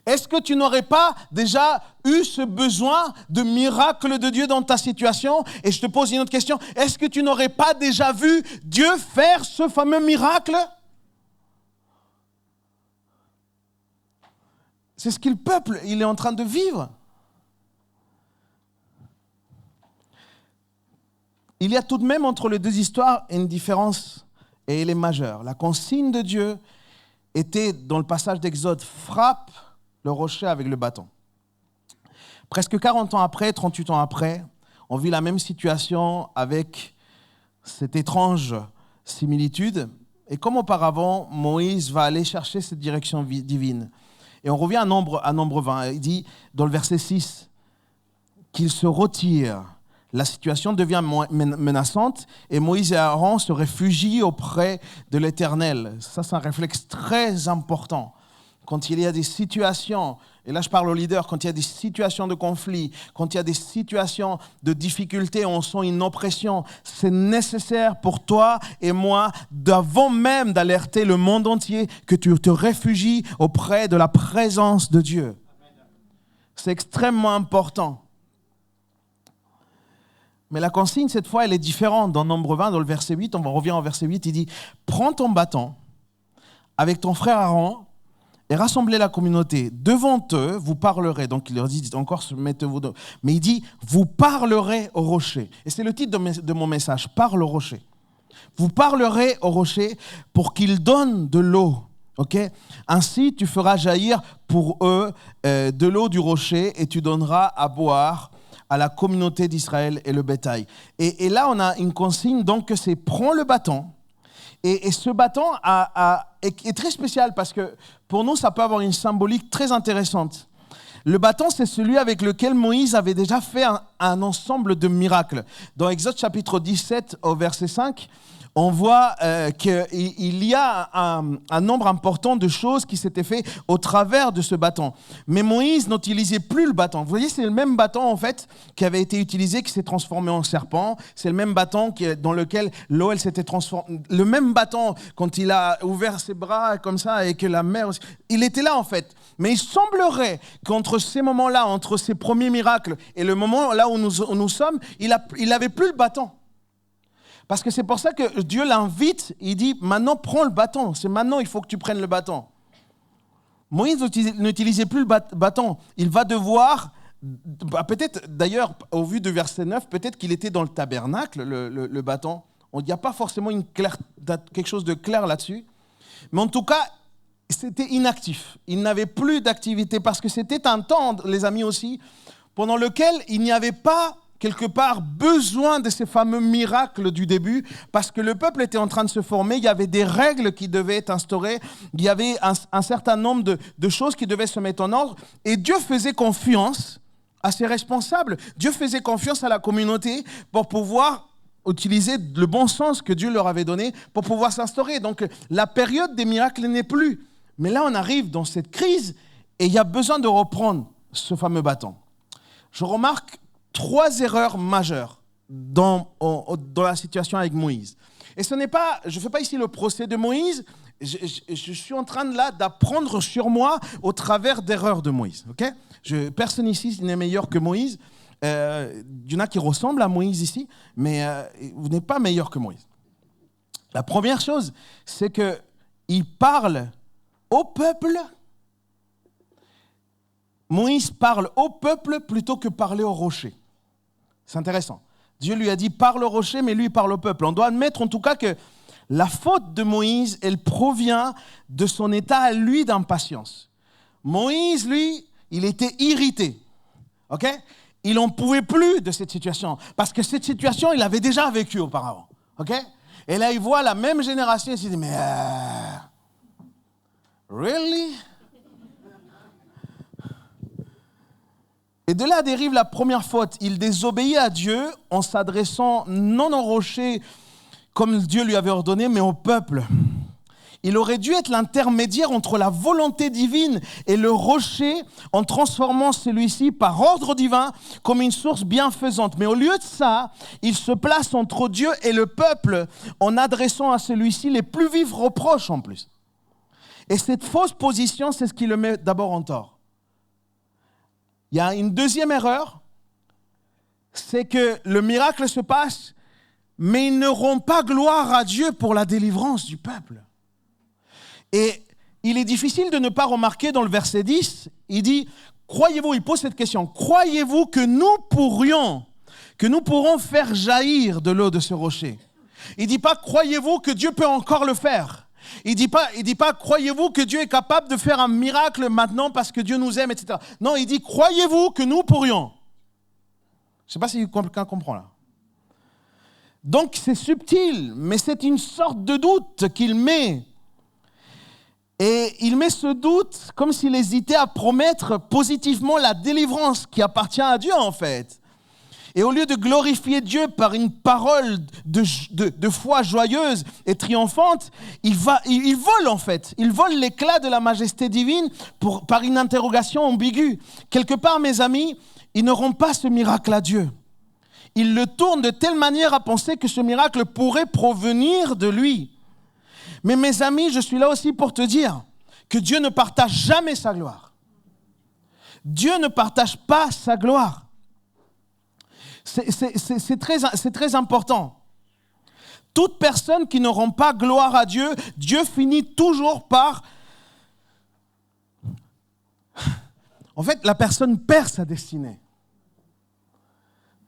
Est-ce que tu n'aurais pas déjà eu ce besoin de miracle de Dieu dans ta situation? Et je te pose une autre question. Est-ce que tu n'aurais pas déjà vu Dieu faire ce fameux miracle? C'est ce que le peuple il est en train de vivre. Il y a tout de même entre les deux histoires une différence, et elle est majeure. La consigne de Dieu était, dans le passage d'Exode, frappe le rocher avec le bâton. Presque 40 ans après, 38 ans après, on vit la même situation avec cette étrange similitude. Et comme auparavant, Moïse va aller chercher cette direction divine. Et on revient à nombre 20. Il dit, dans le verset 6, qu'il se retire. La situation devient menaçante et Moïse et Aaron se réfugient auprès de l'Éternel. Ça, c'est un réflexe très important. quand il y a des situations, et là je parle aux leaders, quand il y a des situations de conflit, quand il y a des situations de difficulté, on sent une oppression, c'est nécessaire pour toi et moi, d'avant même d'alerter le monde entier, que tu te réfugies auprès de la présence de Dieu. C'est extrêmement important. Mais la consigne, cette fois, elle est différente. Dans Nombre 20, dans le verset 8, on revient au verset 8, il dit « Prends ton bâton avec ton frère Aaron et rassemblez la communauté. Devant eux, vous parlerez. » Donc il leur dit encore, mettez-vous. Mais il dit « Vous parlerez au rocher. » Et c'est le titre de mon message, « Parle au rocher. » Vous parlerez au rocher pour qu'il donne de l'eau. Okay? Ainsi, tu feras jaillir pour eux de l'eau du rocher et tu donneras à boire à la communauté d'Israël et le bétail. Et là, on a une consigne, donc c'est prends le bâton. Et ce bâton est très spécial parce que pour nous, ça peut avoir une symbolique très intéressante. Le bâton, c'est celui avec lequel Moïse avait déjà fait un ensemble de miracles. Dans Exode chapitre 17, au verset 5, on voit qu'il y a un nombre important de choses qui s'étaient faites au travers de ce bâton. Mais Moïse n'utilisait plus le bâton. Vous voyez, c'est le même bâton en fait qui avait été utilisé, qui s'est transformé en serpent. C'est le même bâton dans lequel l'eau elle s'était transformée. Le même bâton quand il a ouvert ses bras comme ça et que la mer aussi. Il était là en fait. Mais il semblerait qu'entre ces moments-là, entre ces premiers miracles et le moment là où nous sommes, il n'avait plus le bâton. Parce que c'est pour ça que Dieu l'invite, il dit, maintenant prends le bâton, c'est maintenant il faut que tu prennes le bâton. Moïse n'utilisait plus le bâton, il va devoir, peut-être d'ailleurs au vu de verset 9, peut-être qu'il était dans le tabernacle, le bâton. Il n'y a pas forcément quelque chose de clair là-dessus, mais en tout cas, c'était inactif. Il n'avait plus d'activité parce que c'était un temps, les amis aussi, pendant lequel il n'y avait pas quelque part besoin de ces fameux miracles du début parce que le peuple était en train de se former, il y avait des règles qui devaient être instaurées, il y avait un certain nombre de choses qui devaient se mettre en ordre et Dieu faisait confiance à ses responsables, Dieu faisait confiance à la communauté pour pouvoir utiliser le bon sens que Dieu leur avait donné pour pouvoir s'instaurer. Donc la période des miracles n'est plus. Mais là on arrive dans cette crise et il y a besoin de reprendre ce fameux bâton. Je remarque 3 erreurs majeures dans la situation avec Moïse. Et ce n'est pas, je ne fais pas ici le procès de Moïse, je suis en train là d'apprendre sur moi au travers d'erreurs de Moïse. Okay? Personne ici n'est meilleur que Moïse. Il y en a qui ressemblent à Moïse ici, mais vous n'êtes pas meilleur que Moïse. La première chose, c'est qu'il parle au peuple. Moïse parle au peuple plutôt que parler au rocher. C'est intéressant. Dieu lui a dit « parle au rocher », mais lui il parle au peuple. On doit admettre en tout cas que la faute de Moïse, elle provient de son état à lui d'impatience. Moïse, lui, il était irrité. Okay? Il n'en pouvait plus de cette situation. Parce que cette situation, il l'avait déjà vécue auparavant. Okay? Et là, il voit la même génération et il se dit « mais really ?» Et de là dérive la première faute. Il désobéit à Dieu en s'adressant non au rocher comme Dieu lui avait ordonné, mais au peuple. Il aurait dû être l'intermédiaire entre la volonté divine et le rocher en transformant celui-ci par ordre divin comme une source bienfaisante. Mais au lieu de ça, il se place entre Dieu et le peuple en adressant à celui-ci les plus vifs reproches en plus. Et cette fausse position, c'est ce qui le met d'abord en tort. Il y a une deuxième erreur, c'est que le miracle se passe, mais il ne rend pas gloire à Dieu pour la délivrance du peuple. Et il est difficile de ne pas remarquer dans le verset 10, il dit, croyez-vous, il pose cette question, croyez-vous que nous pourrons faire jaillir de l'eau de ce rocher? Il ne dit pas, croyez-vous que Dieu peut encore le faire? Il dit pas, croyez-vous que Dieu est capable de faire un miracle maintenant parce que Dieu nous aime, etc. Non, il dit, croyez-vous que nous pourrions? Je ne sais pas si quelqu'un comprend là. Donc c'est subtil, mais c'est une sorte de doute qu'il met. Et il met ce doute comme s'il hésitait à promettre positivement la délivrance qui appartient à Dieu en fait. Et au lieu de glorifier Dieu par une parole de foi joyeuse et triomphante, il vole en fait. Il vole l'éclat de la majesté divine par une interrogation ambiguë. Quelque part, mes amis, ils ne rendent pas ce miracle à Dieu. Ils le tournent de telle manière à penser que ce miracle pourrait provenir de lui. Mais mes amis, je suis là aussi pour te dire que Dieu ne partage jamais sa gloire. Dieu ne partage pas sa gloire. C'est très important. Toute personne qui ne rend pas gloire à Dieu, Dieu finit toujours par... En fait, la personne perd sa destinée.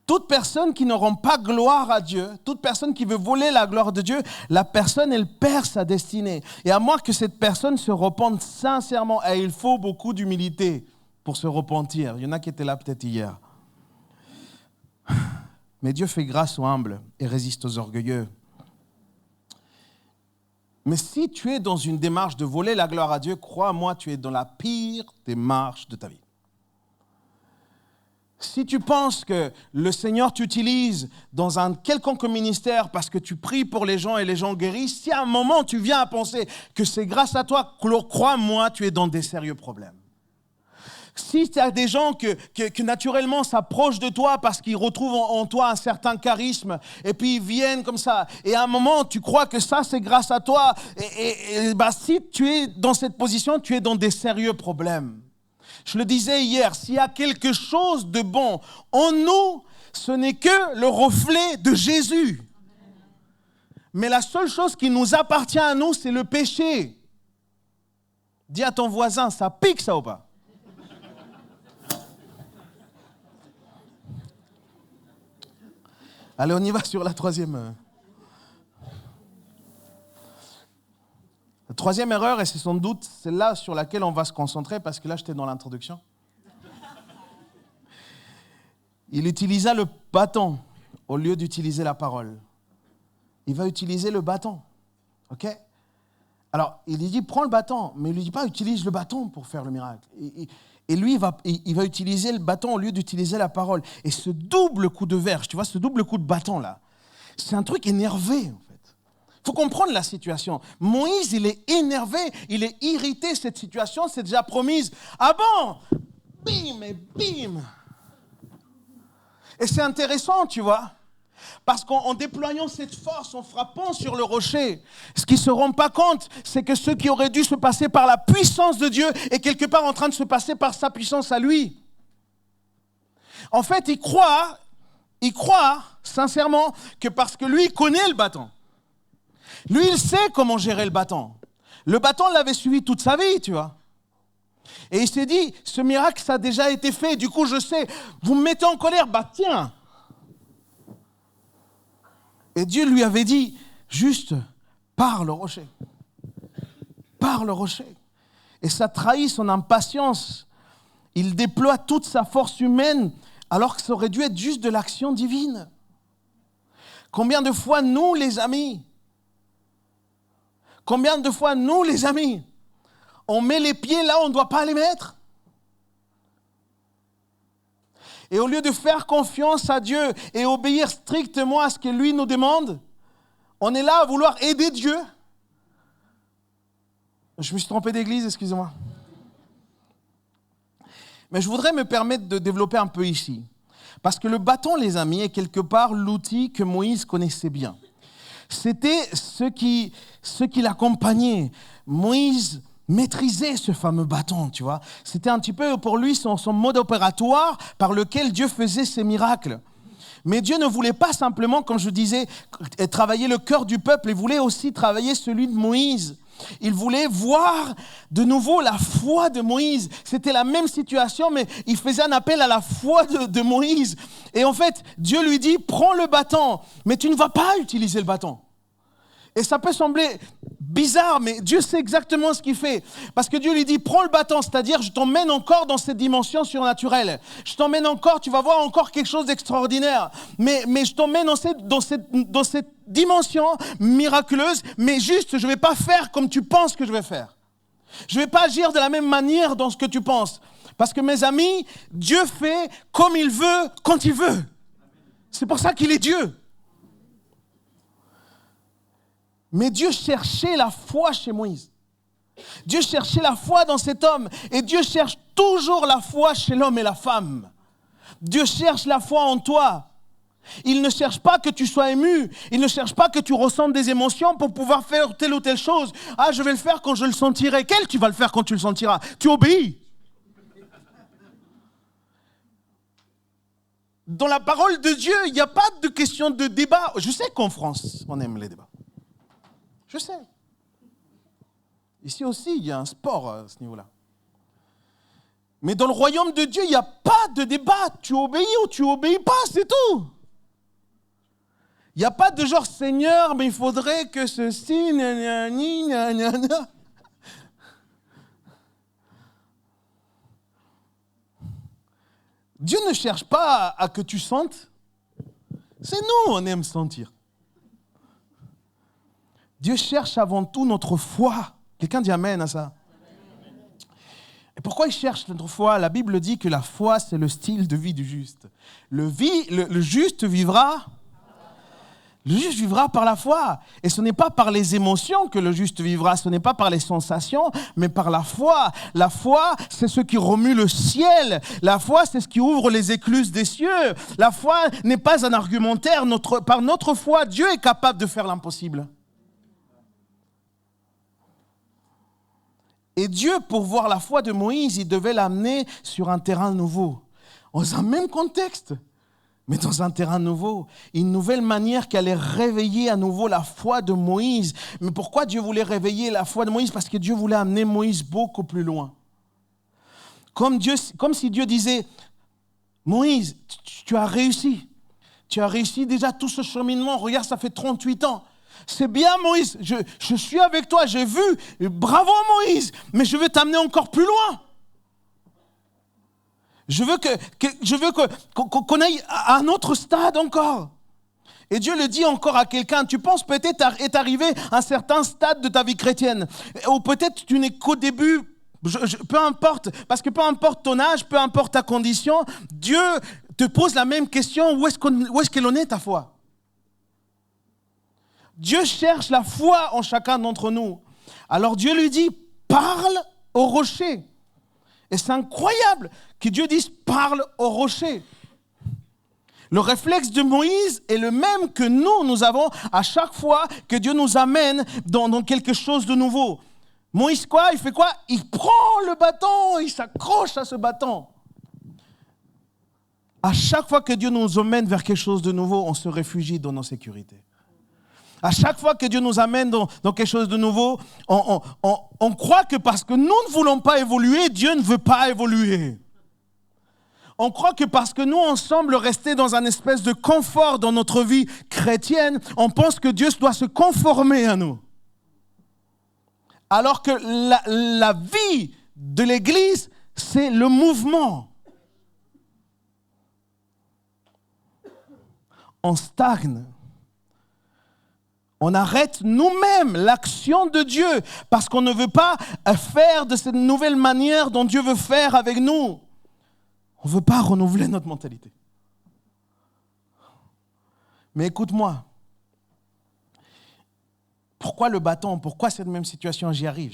Toute personne qui ne rend pas gloire à Dieu, toute personne qui veut voler la gloire de Dieu, la personne, elle perd sa destinée. Et à moins que cette personne se repente sincèrement, et il faut beaucoup d'humilité pour se repentir. Il y en a qui étaient là peut-être hier. Mais Dieu fait grâce aux humbles et résiste aux orgueilleux. Mais si tu es dans une démarche de voler la gloire à Dieu, crois-moi, tu es dans la pire démarche de ta vie. Si tu penses que le Seigneur t'utilise dans un quelconque ministère parce que tu pries pour les gens et les gens guérissent, si à un moment tu viens à penser que c'est grâce à toi, crois-moi, tu es dans des sérieux problèmes. Si tu as des gens que naturellement s'approchent de toi parce qu'ils retrouvent en toi un certain charisme et puis ils viennent comme ça et à un moment tu crois que ça c'est grâce à toi si tu es dans cette position, tu es dans des sérieux problèmes. Je le disais hier, s'il y a quelque chose de bon en nous, ce n'est que le reflet de Jésus. Mais la seule chose qui nous appartient à nous, c'est le péché. Dis à ton voisin, ça pique ça ou pas? Allez, on y va sur la troisième. La troisième erreur, et c'est sans doute celle-là sur laquelle on va se concentrer, parce que là, j'étais dans l'introduction. Il utilisa le bâton au lieu d'utiliser la parole. Il va utiliser le bâton. OK? Alors, il lui dit, prends le bâton, mais il ne lui dit pas, utilise le bâton pour faire le miracle. Et lui, il va utiliser le bâton au lieu d'utiliser la parole. Et ce double coup de verge, tu vois, ce double coup de bâton là, c'est un truc énervé. Il faut comprendre la situation. Moïse, il est énervé, il est irrité. Cette situation, c'est déjà promise. Ah bon? Bim et bim. Et c'est intéressant, tu vois. Parce qu'en déployant cette force, en frappant sur le rocher, ce qu'ils ne se rendent pas compte, c'est que ce qui aurait dû se passer par la puissance de Dieu est quelque part en train de se passer par sa puissance à lui. En fait, il croit sincèrement que parce que lui, il connaît le bâton. Lui, il sait comment gérer le bâton. Le bâton l'avait suivi toute sa vie, tu vois. Et il s'est dit, ce miracle, ça a déjà été fait. Du coup, je sais, vous me mettez en colère, bah tiens. Et Dieu lui avait dit, juste, parle au rocher. Parle au rocher. Et ça trahit son impatience. Il déploie toute sa force humaine, alors que ça aurait dû être juste de l'action divine. Combien de fois, nous, les amis, on met les pieds là où on ne doit pas les mettre? Et au lieu de faire confiance à Dieu et obéir strictement à ce que lui nous demande, on est là à vouloir aider Dieu. Je me suis trompé d'église, excusez-moi. Mais je voudrais me permettre de développer un peu ici. Parce que le bâton, les amis, est quelque part l'outil que Moïse connaissait bien. C'était ce qui l'accompagnait. Moïse maîtrisait ce fameux bâton, tu vois. C'était un petit peu pour lui son mode opératoire par lequel Dieu faisait ses miracles. Mais Dieu ne voulait pas simplement, comme je disais, travailler le cœur du peuple, il voulait aussi travailler celui de Moïse. Il voulait voir de nouveau la foi de Moïse. C'était la même situation, mais il faisait un appel à la foi de Moïse. Et en fait, Dieu lui dit, prends le bâton, mais tu ne vas pas utiliser le bâton. Et ça peut sembler bizarre, mais Dieu sait exactement ce qu'il fait. Parce que Dieu lui dit, prends le bâton, c'est-à-dire je t'emmène encore dans cette dimension surnaturelle. Je t'emmène encore, tu vas voir encore quelque chose d'extraordinaire. Mais je t'emmène dans cette dimension miraculeuse, mais juste, je ne vais pas faire comme tu penses que je vais faire. Je ne vais pas agir de la même manière dans ce que tu penses. Parce que mes amis, Dieu fait comme il veut, quand il veut. C'est pour ça qu'il est Dieu. Mais Dieu cherchait la foi chez Moïse. Dieu cherchait la foi dans cet homme. Et Dieu cherche toujours la foi chez l'homme et la femme. Dieu cherche la foi en toi. Il ne cherche pas que tu sois ému. Il ne cherche pas que tu ressentes des émotions pour pouvoir faire telle ou telle chose. Ah, je vais le faire quand je le sentirai. Quel tu vas le faire quand tu le sentiras? Tu obéis. Dans la parole de Dieu, il n'y a pas de question de débat. Je sais qu'en France, on aime les débats. Je sais. Ici aussi, il y a un sport à ce niveau-là. Mais dans le royaume de Dieu, il n'y a pas de débat. Tu obéis ou tu obéis pas, c'est tout. Il n'y a pas de genre, Seigneur, mais il faudrait que ceci, gna. Dieu ne cherche pas à que tu sentes. C'est nous, on aime sentir. Dieu cherche avant tout notre foi. Quelqu'un dit amen à ça. Et pourquoi il cherche notre foi? La Bible dit que la foi, c'est le style de vie du juste. Le juste vivra. Le juste vivra par la foi. Et ce n'est pas par les émotions que le juste vivra, ce n'est pas par les sensations, mais par la foi. La foi, c'est ce qui remue le ciel. La foi, c'est ce qui ouvre les écluses des cieux. La foi n'est pas un argumentaire. Par notre foi, Dieu est capable de faire l'impossible. Et Dieu, pour voir la foi de Moïse, il devait l'amener sur un terrain nouveau. Dans un même contexte, mais dans un terrain nouveau. Une nouvelle manière qui allait réveiller à nouveau la foi de Moïse. Mais pourquoi Dieu voulait réveiller la foi de Moïse? Parce que Dieu voulait amener Moïse beaucoup plus loin. Comme si Dieu disait, Moïse, tu as réussi. Tu as réussi déjà tout ce cheminement. Regarde, ça fait 38 ans. C'est bien Moïse, je suis avec toi, j'ai vu, bravo Moïse, mais je veux t'amener encore plus loin. Je veux qu'on aille à un autre stade encore. Et Dieu le dit encore à quelqu'un, tu penses peut-être est arrivé à un certain stade de ta vie chrétienne, ou peut-être tu n'es qu'au début, peu importe, parce que peu importe ton âge, peu importe ta condition, Dieu te pose la même question, où est-ce qu'elle en est ta foi? Dieu cherche la foi en chacun d'entre nous. Alors Dieu lui dit, parle au rocher. Et c'est incroyable que Dieu dise, parle au rocher. Le réflexe de Moïse est le même que nous avons à chaque fois que Dieu nous amène dans quelque chose de nouveau. Moïse, quoi? Il fait quoi? Il prend le bâton, il s'accroche à ce bâton. À chaque fois que Dieu nous emmène vers quelque chose de nouveau, on se réfugie dans nos sécurités. À chaque fois que Dieu nous amène dans quelque chose de nouveau, on croit que parce que nous ne voulons pas évoluer, Dieu ne veut pas évoluer. On croit que parce que nous, on semble rester dans un espèce de confort dans notre vie chrétienne, on pense que Dieu doit se conformer à nous. Alors que la vie de l'Église, c'est le mouvement. On stagne. On arrête nous-mêmes l'action de Dieu parce qu'on ne veut pas faire de cette nouvelle manière dont Dieu veut faire avec nous. On ne veut pas renouveler notre mentalité. Mais écoute-moi. Pourquoi le bâton? Pourquoi cette même situation? J'y arrive.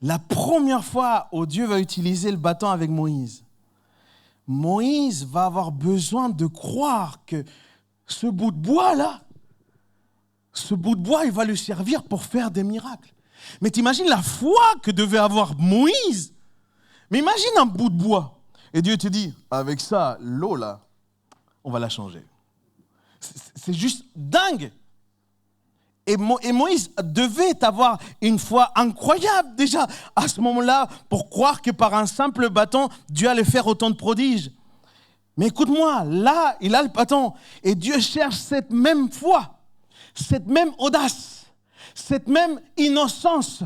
La première fois où Dieu va utiliser le bâton avec Moïse, Moïse va avoir besoin de croire que ce bout de bois-là, il va lui servir pour faire des miracles. Mais t'imagines la foi que devait avoir Moïse? Mais imagine un bout de bois. Et Dieu te dit, avec ça, l'eau là, on va la changer. C'est juste dingue. Et Moïse devait avoir une foi incroyable déjà à ce moment-là pour croire que par un simple bâton, Dieu allait faire autant de prodiges. Mais écoute-moi, là, il a le bâton. Et Dieu cherche cette même foi. Cette même audace, cette même innocence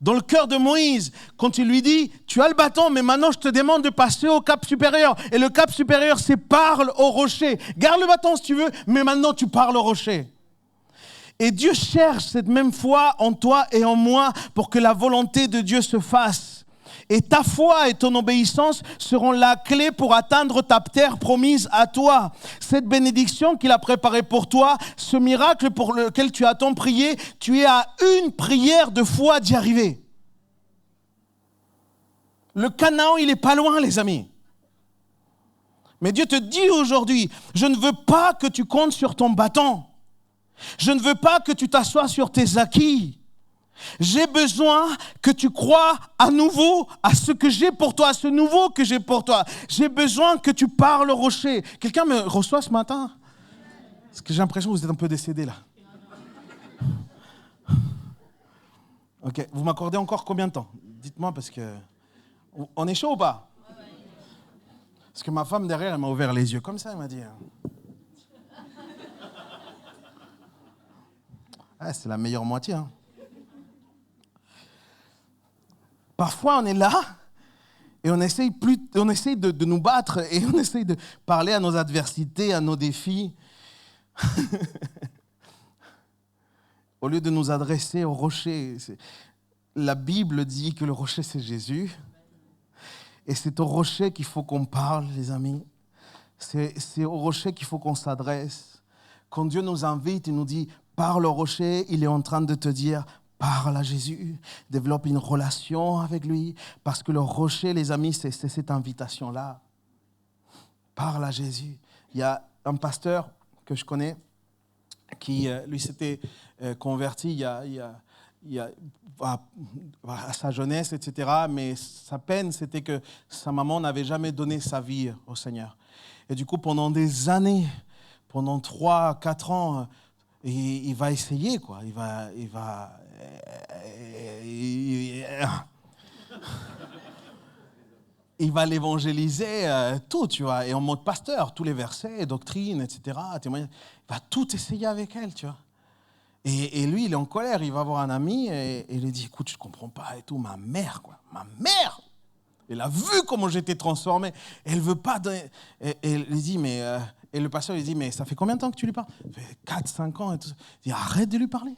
dans le cœur de Moïse, quand il lui dit, tu as le bâton, mais maintenant je te demande de passer au cap supérieur. Et le cap supérieur, c'est parle au rocher. Garde le bâton si tu veux, mais maintenant tu parles au rocher. Et Dieu cherche cette même foi en toi et en moi pour que la volonté de Dieu se fasse. Et ta foi et ton obéissance seront la clé pour atteindre ta terre promise à toi. Cette bénédiction qu'il a préparée pour toi, ce miracle pour lequel tu as tant prié, tu es à une prière de foi d'y arriver. Le Canaan, il n'est pas loin, les amis. Mais Dieu te dit aujourd'hui, je ne veux pas que tu comptes sur ton bâton. Je ne veux pas que tu t'assoies sur tes acquis. J'ai besoin que tu crois à nouveau à ce que j'ai pour toi, à ce nouveau que j'ai pour toi. J'ai besoin que tu parles au rocher. Quelqu'un me reçoit ce matin? Parce que j'ai l'impression que vous êtes un peu décédé là. Ok, vous m'accordez encore combien de temps? Dites-moi parce que... On est chaud ou pas? Parce que ma femme derrière, elle m'a ouvert les yeux comme ça, elle m'a dit... Ah, c'est la meilleure moitié, hein. Parfois, on est là et on essaye de nous battre et on essaye de parler à nos adversités, à nos défis. Au lieu de nous adresser au rocher. La Bible dit que le rocher, c'est Jésus. Et c'est au rocher qu'il faut qu'on parle, les amis. C'est au rocher qu'il faut qu'on s'adresse. Quand Dieu nous invite, il nous dit, parle au rocher, il est en train de te dire, parle à Jésus, développe une relation avec lui, parce que le rocher, les amis, c'est cette invitation-là. Parle à Jésus. Il y a un pasteur que je connais qui, lui, s'était converti à sa jeunesse, etc. Mais sa peine, c'était que sa maman n'avait jamais donné sa vie au Seigneur. Et du coup, pendant des années, pendant 3-4 ans, il va essayer, quoi. Il va l'évangéliser, tout, tu vois, et en mode pasteur, tous les versets, doctrines, etc., témoignages, il va tout essayer avec elle, tu vois. Et lui, il est en colère, il va voir un ami et il lui dit, écoute, je ne comprends pas et tout, ma mère, elle a vu comment j'étais transformé, elle ne veut pas donner, et il lui dit, mais, et le pasteur lui dit, mais ça fait combien de temps que tu lui parles? Ça fait 4-5 ans et tout. Il dit, arrête de lui parler.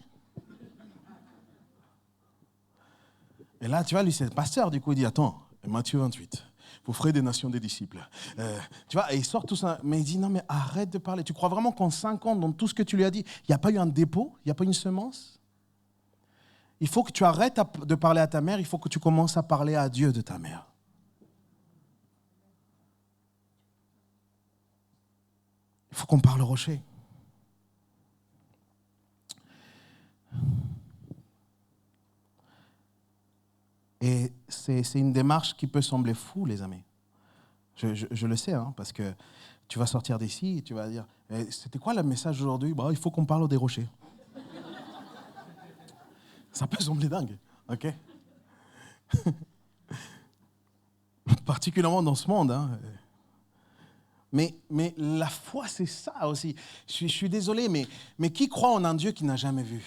Et là, tu vois, lui, c'est le pasteur, du coup, il dit, attends, Matthieu 28, vous ferez des nations des disciples. Tu vois, et il sort tout ça, mais il dit, non, mais arrête de parler. Tu crois vraiment qu'en 5 ans, dans tout ce que tu lui as dit, il n'y a pas eu un dépôt, il n'y a pas eu une semence? Il faut que tu arrêtes de parler à ta mère, il faut que tu commences à parler à Dieu de ta mère. Il faut qu'on parle au rocher. Et c'est une démarche qui peut sembler fou, les amis. Je le sais, hein, parce que tu vas sortir d'ici et tu vas dire, c'était quoi le message aujourd'hui? Il faut qu'on parle des rochers. Ça peut sembler dingue, ok? Particulièrement dans ce monde, hein. Mais la foi, c'est ça aussi. Je suis désolé, mais qui croit en un Dieu qui n'a jamais vu?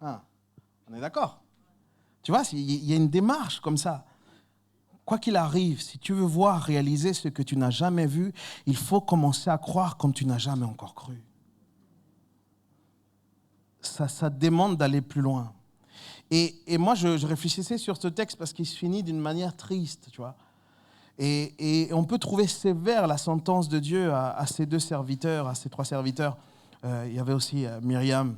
Ah, on est d'accord? Tu vois, il y a une démarche comme ça. Quoi qu'il arrive, si tu veux voir réaliser ce que tu n'as jamais vu, il faut commencer à croire comme tu n'as jamais encore cru. Ça demande d'aller plus loin. Et moi, je réfléchissais sur ce texte parce qu'il se finit d'une manière triste, tu vois. Et on peut trouver sévère la sentence de Dieu à ces 2 serviteurs, à ces 3 serviteurs. Il y avait aussi Myriam.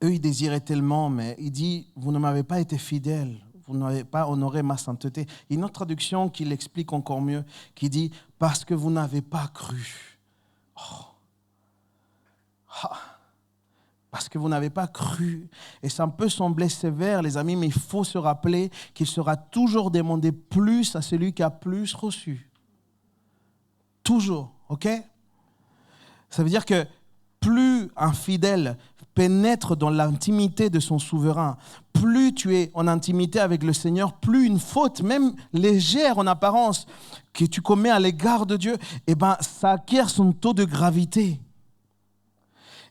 Eux, ils désiraient tellement, mais il dit, vous ne m'avez pas été fidèles, vous n'avez pas honoré ma sainteté. Il y a une autre traduction qui l'explique encore mieux, qui dit, parce que vous n'avez pas cru. Parce que vous n'avez pas cru. Et ça peut sembler sévère, les amis, mais il faut se rappeler qu'il sera toujours demandé plus à celui qui a plus reçu. Toujours, ok? Ça veut dire que plus un fidèle pénètre dans l'intimité de son souverain, plus tu es en intimité avec le Seigneur, plus une faute, même légère en apparence, que tu commets à l'égard de Dieu, ça acquiert son taux de gravité.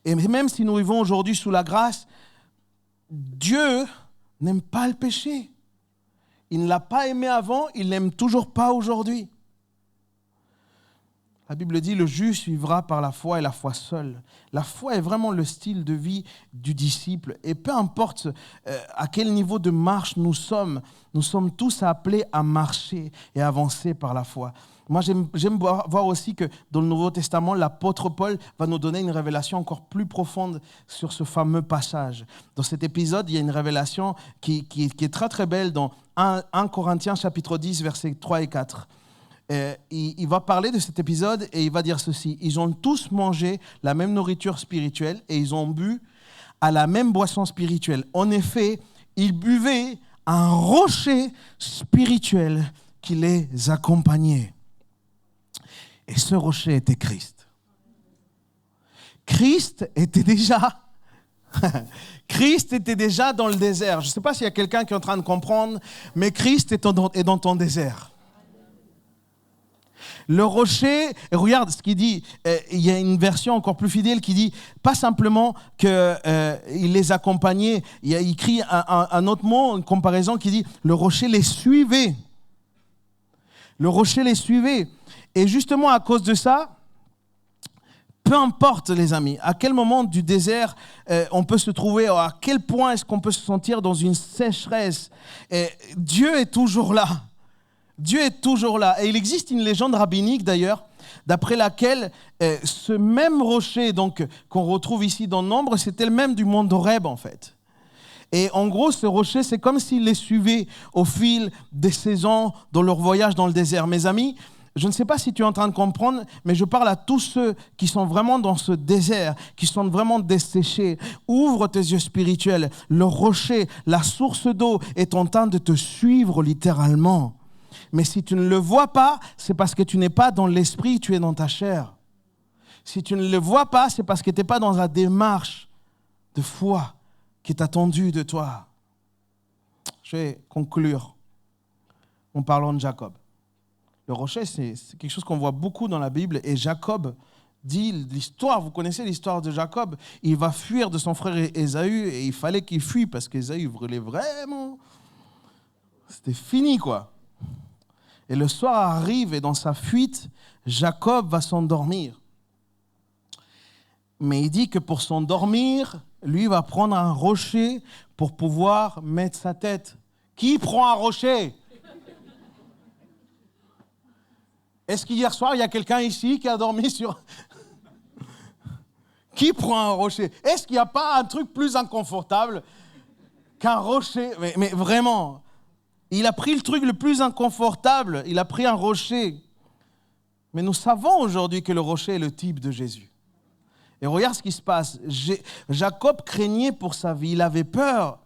Et même si nous vivons aujourd'hui sous la grâce, Dieu n'aime pas le péché. Il ne l'a pas aimé avant, il ne l'aime toujours pas aujourd'hui. La Bible dit, le juste vivra par la foi et la foi seule. La foi est vraiment le style de vie du disciple. Et peu importe à quel niveau de marche nous sommes tous appelés à marcher et avancer par la foi. Moi, j'aime voir aussi que dans le Nouveau Testament, l'apôtre Paul va nous donner une révélation encore plus profonde sur ce fameux passage. Dans cet épisode, il y a une révélation qui est très très belle dans 1 Corinthiens chapitre 10, versets 3 et 4. Il va parler de cet épisode et il va dire ceci. Ils ont tous mangé la même nourriture spirituelle et ils ont bu à la même boisson spirituelle. En effet, ils buvaient un rocher spirituel qui les accompagnait. Et ce rocher était Christ. Christ était déjà dans le désert. Je ne sais pas s'il y a quelqu'un qui est en train de comprendre, mais Christ est dans ton désert. Le rocher, regarde ce qu'il dit, il y a une version encore plus fidèle qui dit, pas simplement qu'il les accompagnait, il a écrit un autre mot, une comparaison qui dit, le rocher les suivait. Le rocher les suivait. Et justement à cause de ça, peu importe les amis, à quel moment du désert on peut se trouver, à quel point est-ce qu'on peut se sentir dans une sécheresse, Dieu est toujours là. Dieu est toujours là. Et il existe une légende rabbinique d'ailleurs, d'après laquelle ce même rocher donc, qu'on retrouve ici dans Nombre, c'était le même du mont d'Horeb en fait. Et en gros, ce rocher, c'est comme s'il les suivait au fil des saisons dans leur voyage dans le désert. Mes amis, je ne sais pas si tu es en train de comprendre, mais je parle à tous ceux qui sont vraiment dans ce désert, qui sont vraiment desséchés. Ouvre tes yeux spirituels. Le rocher, la source d'eau est en train de te suivre littéralement. Mais si tu ne le vois pas, c'est parce que tu n'es pas dans l'esprit, tu es dans ta chair. Si tu ne le vois pas, c'est parce que tu n'es pas dans la démarche de foi qui est attendue de toi. Je vais conclure en parlant de Jacob. Le rocher, c'est quelque chose qu'on voit beaucoup dans la Bible. Et Jacob dit l'histoire, vous connaissez l'histoire de Jacob. Il va fuir de son frère Ésaü et il fallait qu'il fuit parce qu'Ésaü voulait vraiment... C'était fini, quoi. Et le soir arrive et dans sa fuite, Jacob va s'endormir. Mais il dit que pour s'endormir, lui va prendre un rocher pour pouvoir mettre sa tête. Qui prend un rocher ? Est-ce qu'hier soir, il y a quelqu'un ici qui a dormi sur... Qui prend un rocher ? Est-ce qu'il n'y a pas un truc plus inconfortable qu'un rocher ? Mais vraiment, il a pris le truc le plus inconfortable, il a pris un rocher. Mais nous savons aujourd'hui que le rocher est le type de Jésus. Et regarde ce qui se passe. Jacob craignait pour sa vie, il avait peur.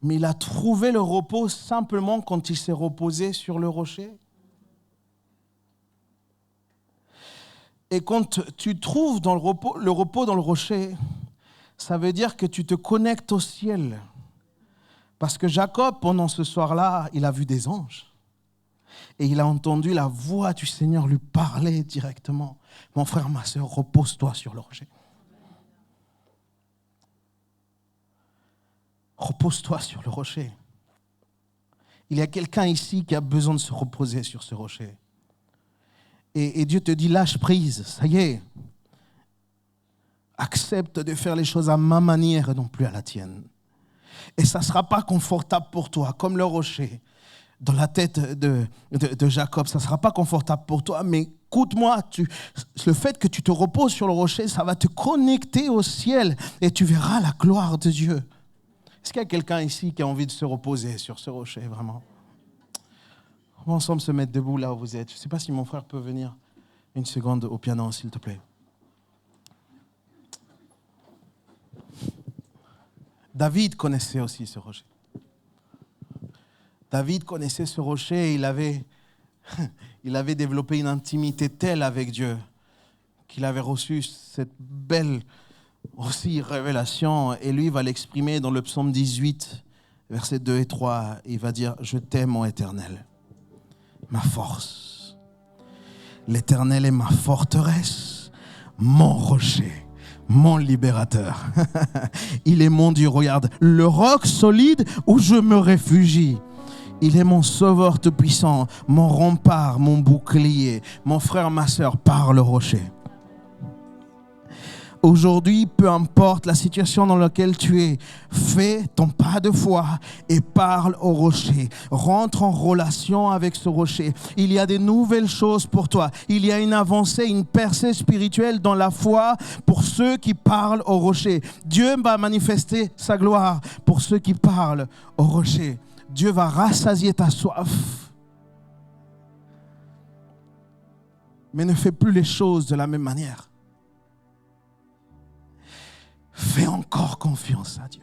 Mais il a trouvé le repos simplement quand il s'est reposé sur le rocher. Et quand tu trouves dans le repos dans le rocher, ça veut dire que tu te connectes au ciel. Parce que Jacob, pendant ce soir-là, il a vu des anges. Et il a entendu la voix du Seigneur lui parler directement. Mon frère, ma soeur, repose-toi sur le rocher. Repose-toi sur le rocher. Il y a quelqu'un ici qui a besoin de se reposer sur ce rocher. Et Dieu te dit, lâche prise, ça y est. Accepte de faire les choses à ma manière et non plus à la tienne. Et ça ne sera pas confortable pour toi, comme le rocher dans la tête de Jacob. Ça ne sera pas confortable pour toi, mais écoute-moi, le fait que tu te reposes sur le rocher, ça va te connecter au ciel et tu verras la gloire de Dieu. Est-ce qu'il y a quelqu'un ici qui a envie de se reposer sur ce rocher, vraiment ? On va ensemble se mettre debout là où vous êtes. Je ne sais pas si mon frère peut venir une seconde au piano, s'il te plaît. David connaissait aussi ce rocher. David connaissait ce rocher et il avait développé une intimité telle avec Dieu qu'il avait reçu cette belle aussi révélation. Et lui va l'exprimer dans le psaume 18, versets 2 et 3. Il va dire « Je t'aime, mon Éternel, ma force. L'Éternel est ma forteresse, mon rocher. » Mon libérateur. Il est mon Dieu, regarde, le roc solide où je me réfugie. Il est mon sauveur tout-puissant, mon rempart, mon bouclier. Mon frère, ma sœur, parle au rocher. Aujourd'hui, peu importe la situation dans laquelle tu es, fais ton pas de foi et parle au rocher. Rentre en relation avec ce rocher. Il y a des nouvelles choses pour toi. Il y a une avancée, une percée spirituelle dans la foi pour ceux qui parlent au rocher. Dieu va manifester sa gloire pour ceux qui parlent au rocher. Dieu va rassasier ta soif. Mais ne fais plus les choses de la même manière. Fais encore confiance à Dieu.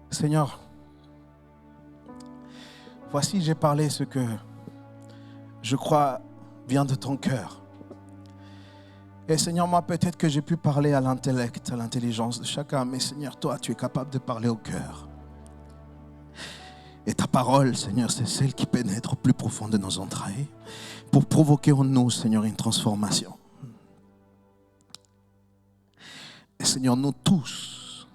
Seigneur, voici j'ai parlé ce que je crois vient de ton cœur. Et Seigneur, moi peut-être que j'ai pu parler à l'intellect, à l'intelligence de chacun, mais Seigneur, toi tu es capable de parler au cœur. Et ta parole, Seigneur, c'est celle qui pénètre au plus profond de nos entrailles pour provoquer en nous, Seigneur, une transformation. Et Seigneur, nous tous,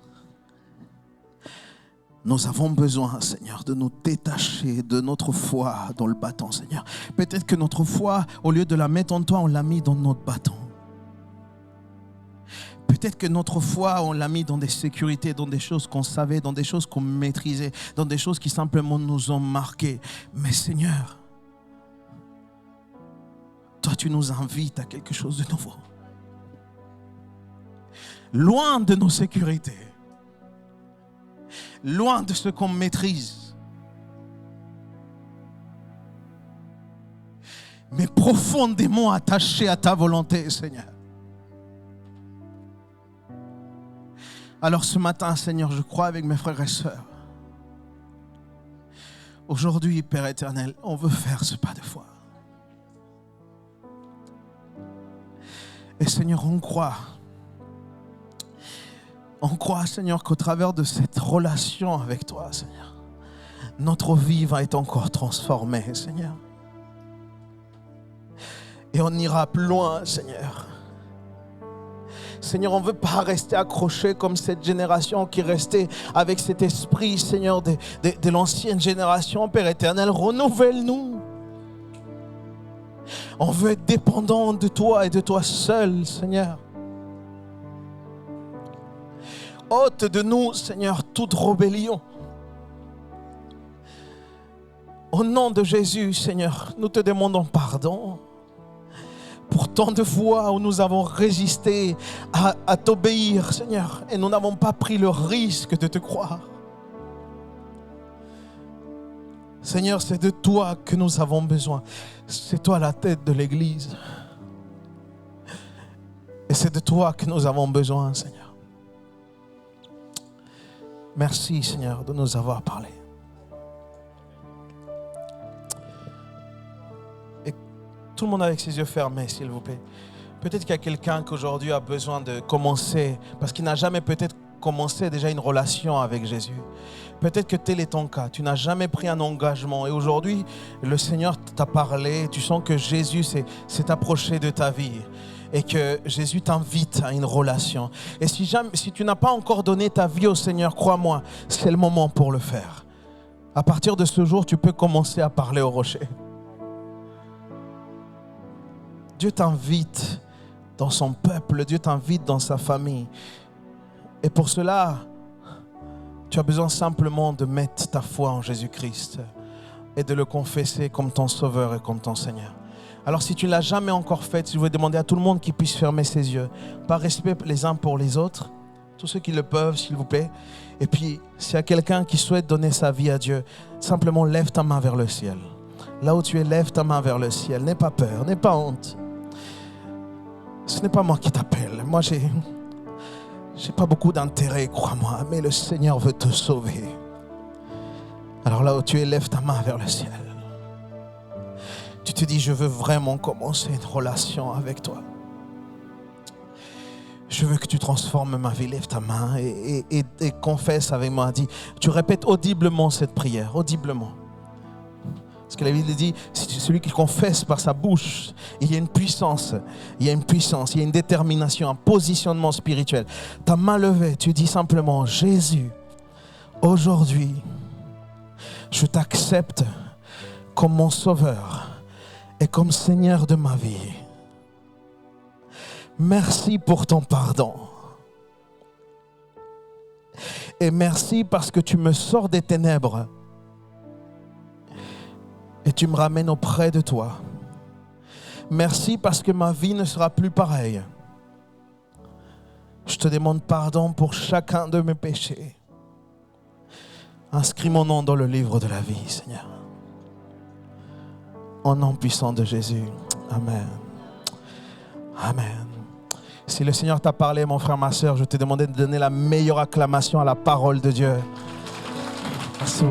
nous avons besoin, Seigneur, de nous détacher de notre foi dans le bâton, Seigneur. Peut-être que notre foi, au lieu de la mettre en toi, on l'a mis dans notre bâton. Peut-être que notre foi, on l'a mis dans des sécurités, dans des choses qu'on savait, dans des choses qu'on maîtrisait, dans des choses qui simplement nous ont marqués. Mais Seigneur, toi tu nous invites à quelque chose de nouveau. Loin de nos sécurités, loin de ce qu'on maîtrise, mais profondément attaché à ta volonté, Seigneur. Alors ce matin, Seigneur, je crois avec mes frères et sœurs. Aujourd'hui, Père éternel, on veut faire ce pas de foi. Et Seigneur, on croit, Seigneur, qu'au travers de cette relation avec toi, Seigneur, notre vie va être encore transformée, Seigneur. Et on ira plus loin, Seigneur. Seigneur, on ne veut pas rester accroché comme cette génération qui restait avec cet esprit, Seigneur, de l'ancienne génération. Père éternel, renouvelle-nous. On veut être dépendant de toi et de toi seul, Seigneur. Ôte de nous, Seigneur, toute rébellion. Au nom de Jésus, Seigneur, nous te demandons pardon. Pour tant de fois où nous avons résisté à t'obéir, Seigneur, et nous n'avons pas pris le risque de te croire. Seigneur, c'est de toi que nous avons besoin. C'est toi la tête de l'Église. Et c'est de toi que nous avons besoin, Seigneur. Merci, Seigneur, de nous avoir parlé. Tout le monde avec ses yeux fermés, s'il vous plaît. Peut-être qu'il y a quelqu'un qui aujourd'hui a besoin de commencer, parce qu'il n'a jamais peut-être commencé déjà une relation avec Jésus. Peut-être que tel est ton cas. Tu n'as jamais pris un engagement. Et aujourd'hui, le Seigneur t'a parlé. Tu sens que Jésus s'est approché de ta vie. Et que Jésus t'invite à une relation. Et si tu n'as pas encore donné ta vie au Seigneur, crois-moi, c'est le moment pour le faire. À partir de ce jour, tu peux commencer à parler au rocher. Dieu t'invite dans son peuple, Dieu t'invite dans sa famille. Et pour cela, tu as besoin simplement de mettre ta foi en Jésus-Christ et de le confesser comme ton Sauveur et comme ton Seigneur. Alors si tu ne l'as jamais encore fait, je vais demander à tout le monde qui puisse fermer ses yeux, par respect les uns pour les autres, tous ceux qui le peuvent, s'il vous plaît. Et puis, s'il y a quelqu'un qui souhaite donner sa vie à Dieu, simplement lève ta main vers le ciel. Là où tu es, lève ta main vers le ciel. N'aie pas peur, n'aie pas honte. Ce n'est pas moi qui t'appelle. Moi, j'ai pas beaucoup d'intérêt, crois-moi, mais le Seigneur veut te sauver. Alors là où tu es, lève ta main vers le ciel. Tu te dis, je veux vraiment commencer une relation avec toi. Je veux que tu transformes ma vie. Lève ta main et confesse avec moi. Dis, tu répètes audiblement cette prière, audiblement. Parce que la Bible dit, celui qui confesse par sa bouche, il y a une puissance, il y a une détermination, un positionnement spirituel. Ta main levée, tu dis simplement, Jésus, aujourd'hui, je t'accepte comme mon sauveur et comme Seigneur de ma vie. Merci pour ton pardon. Et merci parce que tu me sors des ténèbres et tu me ramènes auprès de toi. Merci parce que ma vie ne sera plus pareille. Je te demande pardon pour chacun de mes péchés. Inscris mon nom dans le livre de la vie, Seigneur. Au nom puissant de Jésus. Amen. Amen. Si le Seigneur t'a parlé, mon frère, ma soeur, je t'ai demandé de donner la meilleure acclamation à la parole de Dieu. Merci.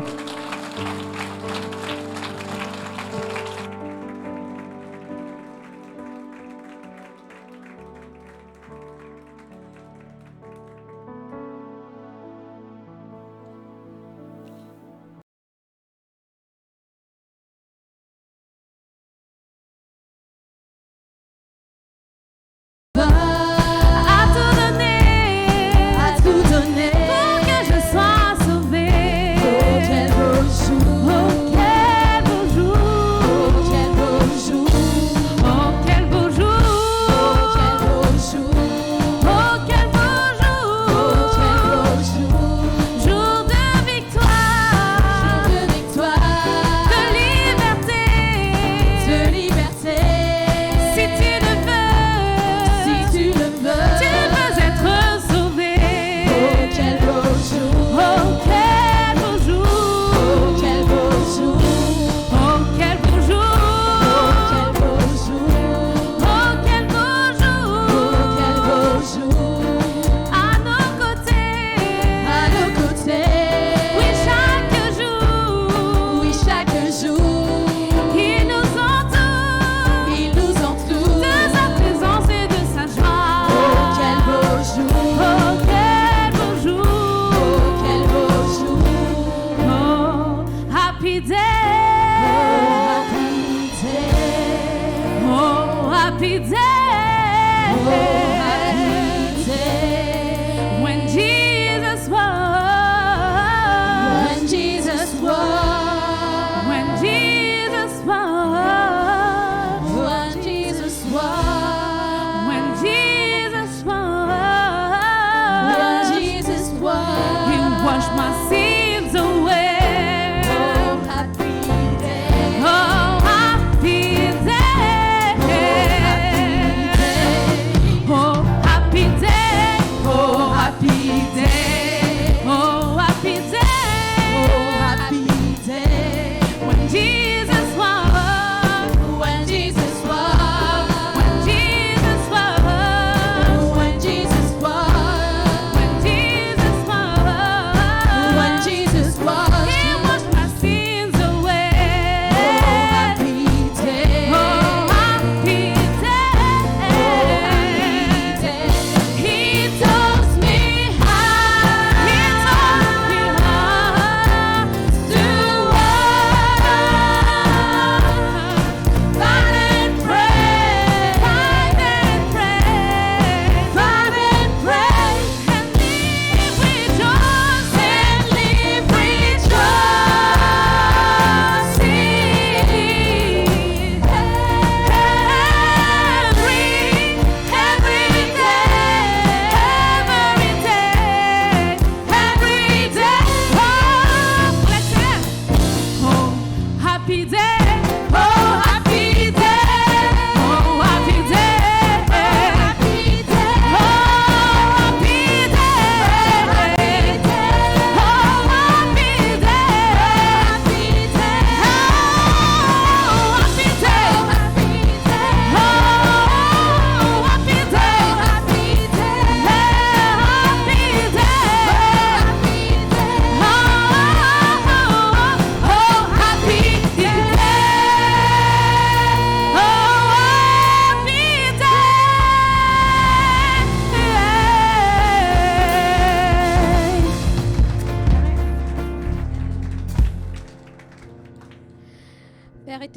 À tout donner pour que je sois sauvé.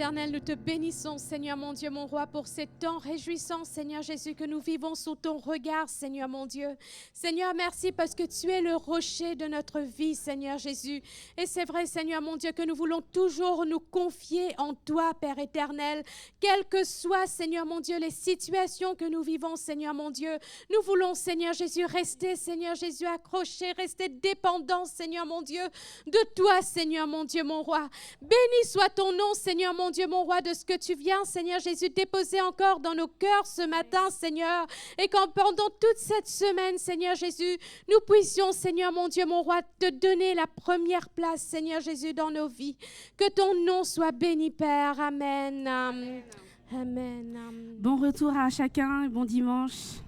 éternel, nous te bénissons, Seigneur mon Dieu, mon roi, pour ces temps réjouissants, Seigneur Jésus, que nous vivons sous ton regard, Seigneur mon Dieu. Seigneur, merci parce que tu es le rocher de notre vie, Seigneur Jésus. Et c'est vrai, Seigneur mon Dieu, que nous voulons toujours nous confier en toi, Père éternel. Quelles que soient, Seigneur mon Dieu, les situations que nous vivons, Seigneur mon Dieu, nous voulons, Seigneur Jésus, rester, Seigneur Jésus, accrochés, rester dépendants, Seigneur mon Dieu, de toi, Seigneur mon Dieu, mon roi. Béni soit ton nom, Seigneur mon Dieu, mon roi, de ce que tu viens, Seigneur Jésus, déposer encore dans nos cœurs ce matin, Seigneur, et qu'en pendant toute cette semaine, Seigneur Jésus, nous puissions, Seigneur mon Dieu, mon roi, te donner la première place, Seigneur Jésus, dans nos vies. Que ton nom soit béni, Père. Amen. Amen. Amen. Bon retour à chacun et bon dimanche.